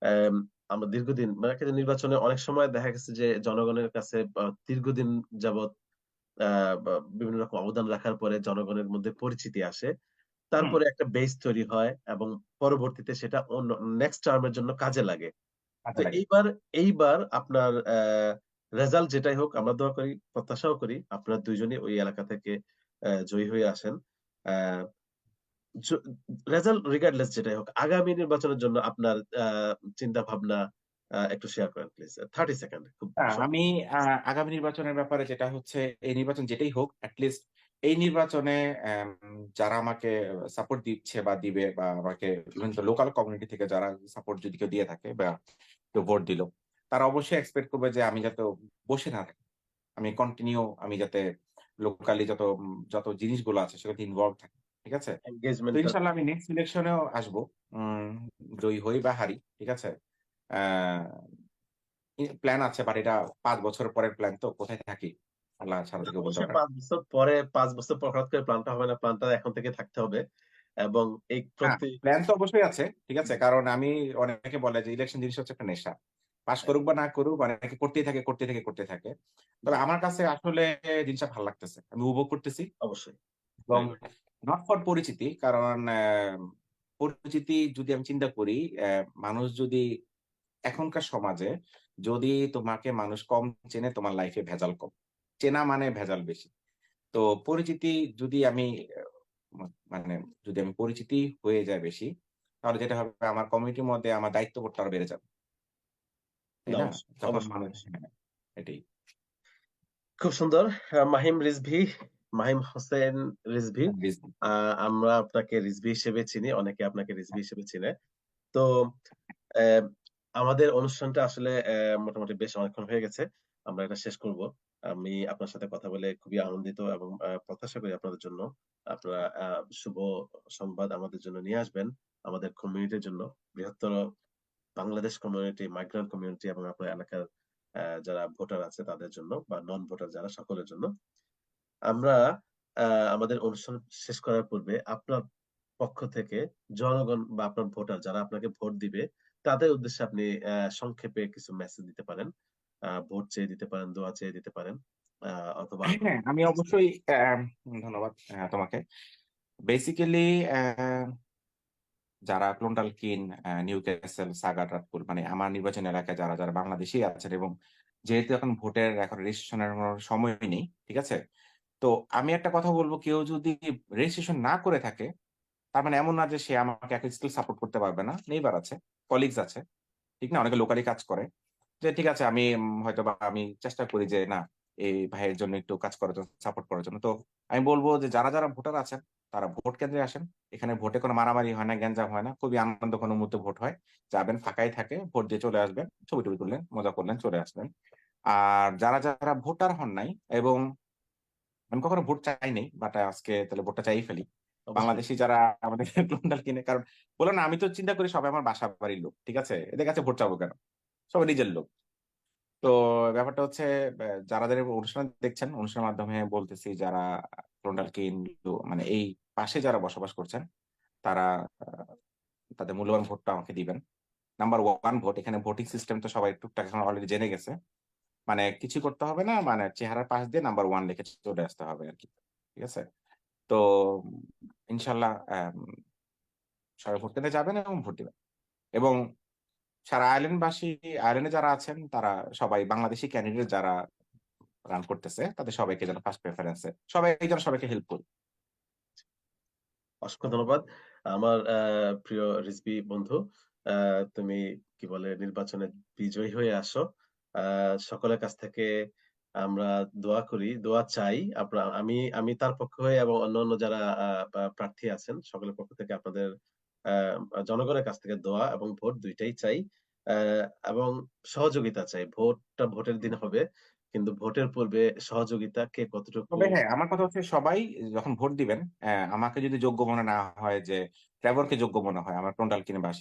অ্যাম আমরা দীর্ঘদিন মানে একটা নির্বাচনে অনেক সময় দেখা গেছে যে জনগণের কাছে দীর্ঘদিন যাবৎ আ বা বিভিন্ন রকম অবদান রাখার পরে জনগণের মধ্যে পরিচিতি আসে। হুম, তারপরে একটা বেস তৈরি হয় এবং পরবর্তীতে সেটা নেক্সট টার্ম এর জন্য কাজে লাগে। তো কাজে লাগে। এইবার আপনার রেজাল্ট যেটাই হোক আমরা দোয়া করি, প্রত্যাশাও করি আপনারা ২ জনই ওই এলাকা থেকে জয়ী হয়ে আসেন। অ্যা জ রেজাল্ট রিগার্ডলেস যেটাই হোক, আগামী নির্বাচনের জন্য আপনার চিন্তা ভাবনা একটু শেয়ার করেন প্লিজ। 30 সেকেন্ড খুব আমি সংক্ষেপে। আ আগামী নির্বাচনের ব্যাপারে যেটা হচ্ছে, এই নির্বাচন যেটাই হোক, এট লিস্ট এই নির্বাচনে যারা আমাকে সাপোর্ট দিচ্ছে বা দিবে বা আমাকে ইভেন লোকাল কমিউনিটি থেকে যারা সাপোর্ট যদি কেউ দিয়ে থাকে বা কেউ ভোট দিল, তারা অবশ্যই এক্সপেক্ট করবে যে আমি যাতে বসে না থাকি। আমি কন্টিনিউ আমি যাতে লোকালি যত জিনিসগুলো আছে সেটাতে ইনভলভ থাকি। ঠিক আছে? তো এনগেজমেন্ট টা ইনশাআল্লাহ আমি নেক্সট ইলেকশনেও আসবো। উম জয়ী হই বা হারি। ঠিক আছে? আ প্ল্যান আছে বাট এটা ৫ বছর পরের প্ল্যান তো কোথায় থাকি? আল্লাহ ছাড়া তো কেউ বলতে অবশ্যই পারে না। ৫ বছর পর হঠাৎ করে প্ল্যানটা হবে না। প্ল্যানটা এখন থেকে থাকতে হবে এবং এই হ্যাঁ, প্রতি প্ল্যান তো অবশ্যই আছে। ঠিক আছে? কারণ অনেকে বলে যে ইলেকশন জিনিস হচ্ছে একটা নেশা। পাস হ্যাঁ, করুক বা না করুক অনেকে করতেই থাকে, করতেই থাকে, করতেই থাকে। তবে জি, আমার কাছে আসলে জিনিসটা ভাল লাগতেছে। আমি উপভোগ করতেছি অবশ্যই। এবং ভেরি গুড। নট ফর পরিচিতি কারণ পরিচিতি যদি আমি চিন্তা করি মানুষ যদি এখনকার সমাজে যদি তোমাকে মানুষ কম চেনে তোমার লাইফে ভেজাল কম। চেনা মানে ভেজাল বেশি। তো পরিচিতি যদি আমি আ মা মানে যদি আমি পরিচিতি হয়ে যাই বেশি, তাহলে যেটা হবে আমার কমিউনিটির মধ্যে আমার দায়িত্ববোধটা আরো বেড়ে যাবে। তাই না না? অবশ্যই, যখন অবশ্যই, মানুষ অবশ্যই। হ্যাঁ, এটাই। খুব সুন্দর। মাহিম রিজভী, মাহিম হোসেন রিজভী। আ আমরা আপনাকে রিজভী হিসেবে চিনি। অনেকে আপনাকে রিজভী হিসেবে চিনে। তো অ্যা আমাদের অনুষ্ঠানটা আসলে মোটামুটি বেশ অনেকক্ষণ হয়ে গেছে। আমরা এটা শেষ করব। আমি আপনার সাথে কথা বলে খুবই আনন্দিত এবং প্রত্যাশা করি আপনাদের জন্য। আপনারা শুভ সংবাদ আমাদের জন্য নিয়ে আসবেন। আমাদের কমিউনিটির জন্য। বৃহত্তর বাংলাদেশ কমিউনিটি, মাইগ্রান্ট কমিউনিটি এবং আপনার এলাকার যারা ভোটার আছে তাদের জন্য বা নন ভোটার যারা সকলের জন্য। আমরা আ আমাদের অনুষ্ঠান শেষ করার পূর্বে আপনার পক্ষ থেকে জনগণ বা আপনার ভোটার যারা আপনাকে ভোট দিবে, তাদের উদ্দেশ্যে আপনি সংক্ষেপে কিছু মেসেজ দিতে পারেন। ভোট চেয়ে দিতে পারেন, দোয়া চেয়ে দিতে পারেন। আ অথবা হ্যাঁ, আমি অবশ্যই ধন্যবাদ তোমাকে। বেসিক্যালি যারা ক্লোন্টাল কিন, নিউক্যাসল, সাগার, রাতপুর মানে আমার নির্বাচনী এলাকায় যারা বাংলাদেশী আছেন এবং যেহেতু এখন রেজিস্ট্রেশনের কোনো সময় নেই, ঠিক আছে? তো আমি একটা কথা বলব, কেউ যদি রেজিস্ট্রেশন না করে থাকে, তার মানে এমন না যে সে আমাকে এখন স্টিল সাপোর্ট করতে পারবে না। নেইবার আছে, কলিগস আছে, ঠিক না? অনেকে লোকালি কাজ করে। যে ঠিক আছে আমি হয়তোবা আমি চেষ্টা করি যে না এই ভাইয়ের জন্য একটু কাজ করার জন্য, সাপোর্ট করার জন্য। তো আমি বলব যে যারা ভোটার আছেন তারা ভোট কেন্দ্রে আসেন। এখানে ভোটে কোনো মারামারি হয় না, গ্যাঞ্জাম হয় না। খুবই আনন্দ ঘন মুহূর্তে ভোট হয়। যাবেন, ফাঁকাই থাকে, ভোট দিয়ে চলে আসবেন। ছবি-টবি তুললেন, মজা করলেন, চলে আসলেন। আর যারা ভোটার হন নাই এবং আমি কখনো ভোট চাই নাই, বাট আজকে তাহলে ভোটটা চাইই ফেলি। অবশ্যই। বাংলাদেশী যারা আমাদের ক্লোন্ডাল কিনে, কারণ বললাম না আমি তো চিন্তা করি সবাই আমার বাসা বাড়ির লোক। ঠিক আছে? এদের কাছে ভোট চাবো কেন? সবাই নিজের লোক। তো ব্যাপারটা হচ্ছে যাদের অনুষ্ঠান দেখছেন, অনুষ্ঠানের মাধ্যমে বলতেছি যারা ক্লোন্ডাল কিনলো মানে এই পাশে যারা বসবাস করছেন, তারা তাদের মূল্যবান ভোটটা আমাকে দিবেন। Number 1 vote. এখানে ভোটিং সিস্টেম তো সবাই টুকটাক এখন অলরেডি জেনে গেছে। মানে কিছু করতে হবে না। মানে চেহারার পাশ দিয়ে নাম্বার 1 লিখে চলে আসতে হবে আরকি। ঠিক আছে? তো ইনশাআল্লাহ সবাই ভোট কেন্দ্রে যাবেন এবং ভোট দিবেন। এবং সারা আয়ারল্যান্ডবাসী, আয়ারল্যান্ডে যারা আছেন তারা সবাই বাংলাদেশী ক্যান্ডিডেট যারা রান করতেছে তাদের সবাইকে যেন ফার্স্ট প্রেফারেন্স এ সবাই যেন সবাইকে হেল্প করি। অসংখ্য ধন্যবাদ। আমার প্রিয় রিজভী বন্ধু, আ তুমি কি বলে নির্বাচনে বিজয়ী হয়ে আসো। আ সকলের কাছ থেকে আমরা দোয়া করি, দোয়া চাই। আমি আমি তার পক্ষ হয়ে এবং অন্যান্য যারা প্রার্থী আছেন সকলের পক্ষ থেকে আপনাদের আ জনগণের কাছ থেকে দোয়া এবং ভোট ২ টাই চাই। আ এবং সহযোগিতা চাই। ভোটটা ভোটের দিন হবে। কিন্তু ভোটের পূর্বে সহযোগিতা কে কতটুকু। তবে হ্যাঁ, আমার কথা হচ্ছে সবাই যখন ভোট দিবেন, আমাকে যদি যোগ্য মনে না হয় যে ট্রেভরকে যোগ্য মনে হয়, আমার টোটাল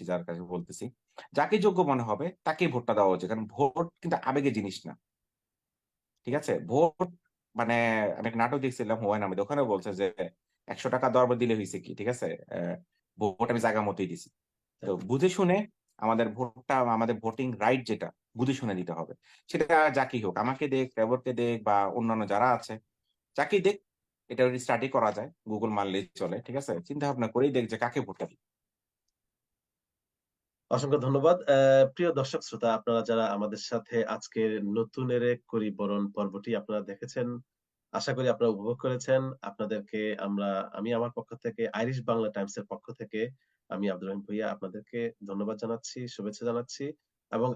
যার কাছে বলতেছি। যাকে যোগ্য মনে হবে তাকেই ভোটটা দেওয়া উচিত। কারণ ভোট কিন্তু আবেগের জিনিস না। ঠিক আছে? ভোট মানে আমি একটা নাটক দেখছিলাম হুমায়ূন আহমেদ। ওখানেও বলছে যে ৳১০০ দরবার দিলে হইছে কি? ঠিক আছে? ভোট আমি জায়গা মতোই দিছি। তো বুঝে শুনে আমাদের ভোটটা, আমাদের ভোটিং রাইট যেটা বুঝে শুনে দিতে হবে। সেটা যাকেই হোক, আমাকে দেখ, ট্রেভরকে দেখ বা অন্যান্য যারা আছে, যাকেই দেখ, এটা স্টাডি করা যায়। গুগল মারলেই চলে। ঠিক আছে? চিন্তা ভাবনা করেই দেখ যে কাকে ভোটটা দিই। অসংখ্য ধন্যবাদ। প্রিয় দর্শক শ্রোতা, আপনারা যারা আমাদের সাথে আজকের নতুনের এক করি বরণ পর্বটি আপনারা দেখেছেন। আশা করি আপনারা উপভোগ করেছেন। আপনাদেরকে আমি আমার পক্ষ থেকে আইরিশ বাংলা টাইমস এর পক্ষ থেকে আমি আব্দুর রহিম ভূঁইয়া আপনাদেরকে ধন্যবাদ জানাচ্ছি, শুভেচ্ছা জানাচ্ছি। এবং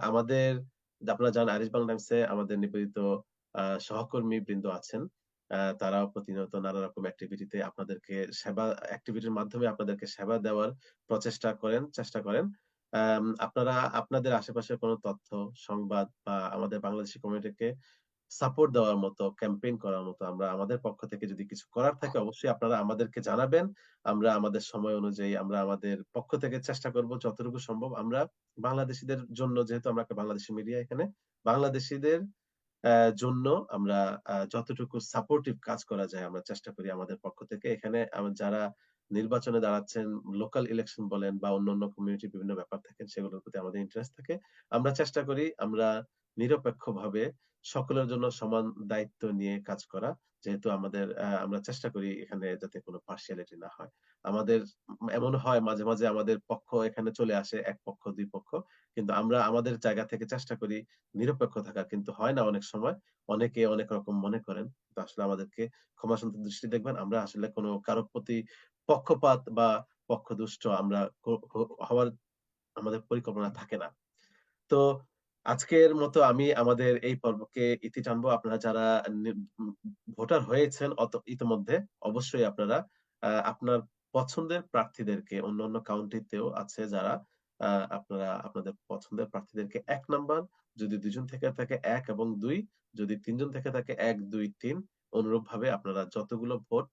আপনারা জানেন আইরিশ বাংলা টাইমস এ আমাদের নিবেদিত সহকর্মীবৃন্দ আছেন। তারাও প্রতিনিয়ত নানা রকম এক্টিভিটিতে এক্টিভিটির মাধ্যমে আপনাদেরকে সেবা দেওয়ার চেষ্টা করেন। আপনারা আপনাদের আশেপাশের কোন তথ্য, সংবাদ বা আমাদের বাংলাদেশী কমিউনিটিকে সাপোর্ট দেওয়ার মতো, ক্যাম্পেইন করার মতো আমাদের পক্ষ থেকে যদি কিছু করার থাকে অবশ্যই আপনারা আমাদেরকে জানাবেন। আমরা আমাদের সময় অনুযায়ী আমরা আমাদের পক্ষ থেকে চেষ্টা করব যতটুকু সম্ভব আমরা বাংলাদেশীদের জন্য, যেহেতু আমরা একটা বাংলাদেশী মিডিয়া এখানে, বাংলাদেশীদের জন্য আমরা যতটুকু সাপোর্টিভ কাজ করা যায় আমরা চেষ্টা করি আমাদের পক্ষ থেকে। এখানে যারা নির্বাচনে দাঁড়াচ্ছেন, লোকাল ইলেকশন বলেন বা অন্যান্য কমিউনিটির বিভিন্ন ব্যাপার থাকে সেগুলোর প্রতি আমাদের ইন্টারেস্ট থাকে। আমরা চেষ্টা করি আমরা নিরপেক্ষভাবে সকলের জন্য সমান দায়িত্ব নিয়ে কাজ করা। যেহেতু আমরা চেষ্টা করি এখানে যাতে কোনো পার্সিয়ালিটি না হয়। আমাদের এমন হয় মাঝে, মাঝে আমাদের পক্ষ এখানে চলে আসে ১ পক্ষ ২ পক্ষ। কিন্তু আমরা আমাদের জায়গা থেকে চেষ্টা করি নিরপেক্ষ থাকার, কিন্তু হয় না অনেক সময়। অনেকে অনেক রকম মনে করেন। তো আসলে আমাদেরকে ক্ষমাসুন্দর দৃষ্টি দেখবেন। আমরা আসলে কোন কারো প্রতি পক্ষপাত বা পক্ষদুষ্ট আমরা ক হ হওয়ার আমাদের পরিকল্পনা থাকে না। তো আজকের মতো আমি আমাদের এই পর্বকে ইতি টানবো। আপনারা যারা নি উম ভোটার হয়েছেন ইতোমধ্যে অবশ্যই আপনারা আপনার পছন্দের প্রার্থীদেরকে, অন্যান্য কাউন্টিতেও আছে যারা, আ আপনারা আপনাদের পছন্দের প্রার্থীদেরকে ১ নাম্বার, যদি ২ জন থেকে থাকে ১ এবং ২, যদি ৩ জন থেকে থাকে ১, ২, ৩, অনুরূপভাবে আপনারা যতগুলো ভোট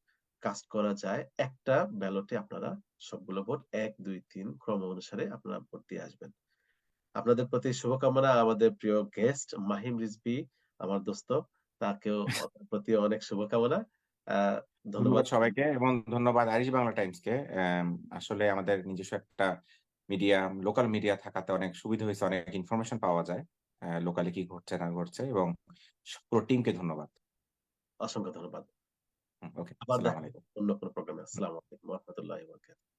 কাস্ট করা যায় একটা ব্যালটে আপনারা সবগুলো ভোট ১, ২, ৩ ক্রম অনুসারে আপনারা ভোট দিয়ে আসবেন। আপনাদের প্রতি শুভকামনা। আমাদের প্রিয় গেস্ট মাহিম রিজভী, আমার দোস্ত। তার প্রতি অনেক শুভকামনা। আ ধন্যবাদ। ধন্যবাদ সবাইকে এবং ধন্যবাদ আইরিশ বাংলা টাইমসকে। আসলে আমাদের নিজস্ব একটা মিডিয়া, লোকাল মিডিয়া থাকাতে অনেক সুবিধা হইছে, অনেক ইনফরমেশন পাওয়া যায়। লোকালি কি ঘটছে না ঘটছে এবং পুরো টিমকে ধন্যবাদ। অসংখ্য ধন্যবাদ। ওকে, আবার আসসালামু দেখা হবে আলাইকুম। অন্য কোনো প্রোগ্রামে। আসসালামু আলাইকুম ওয়া রাহমাতুল্লাহি ওয়া বারাকাতুহু।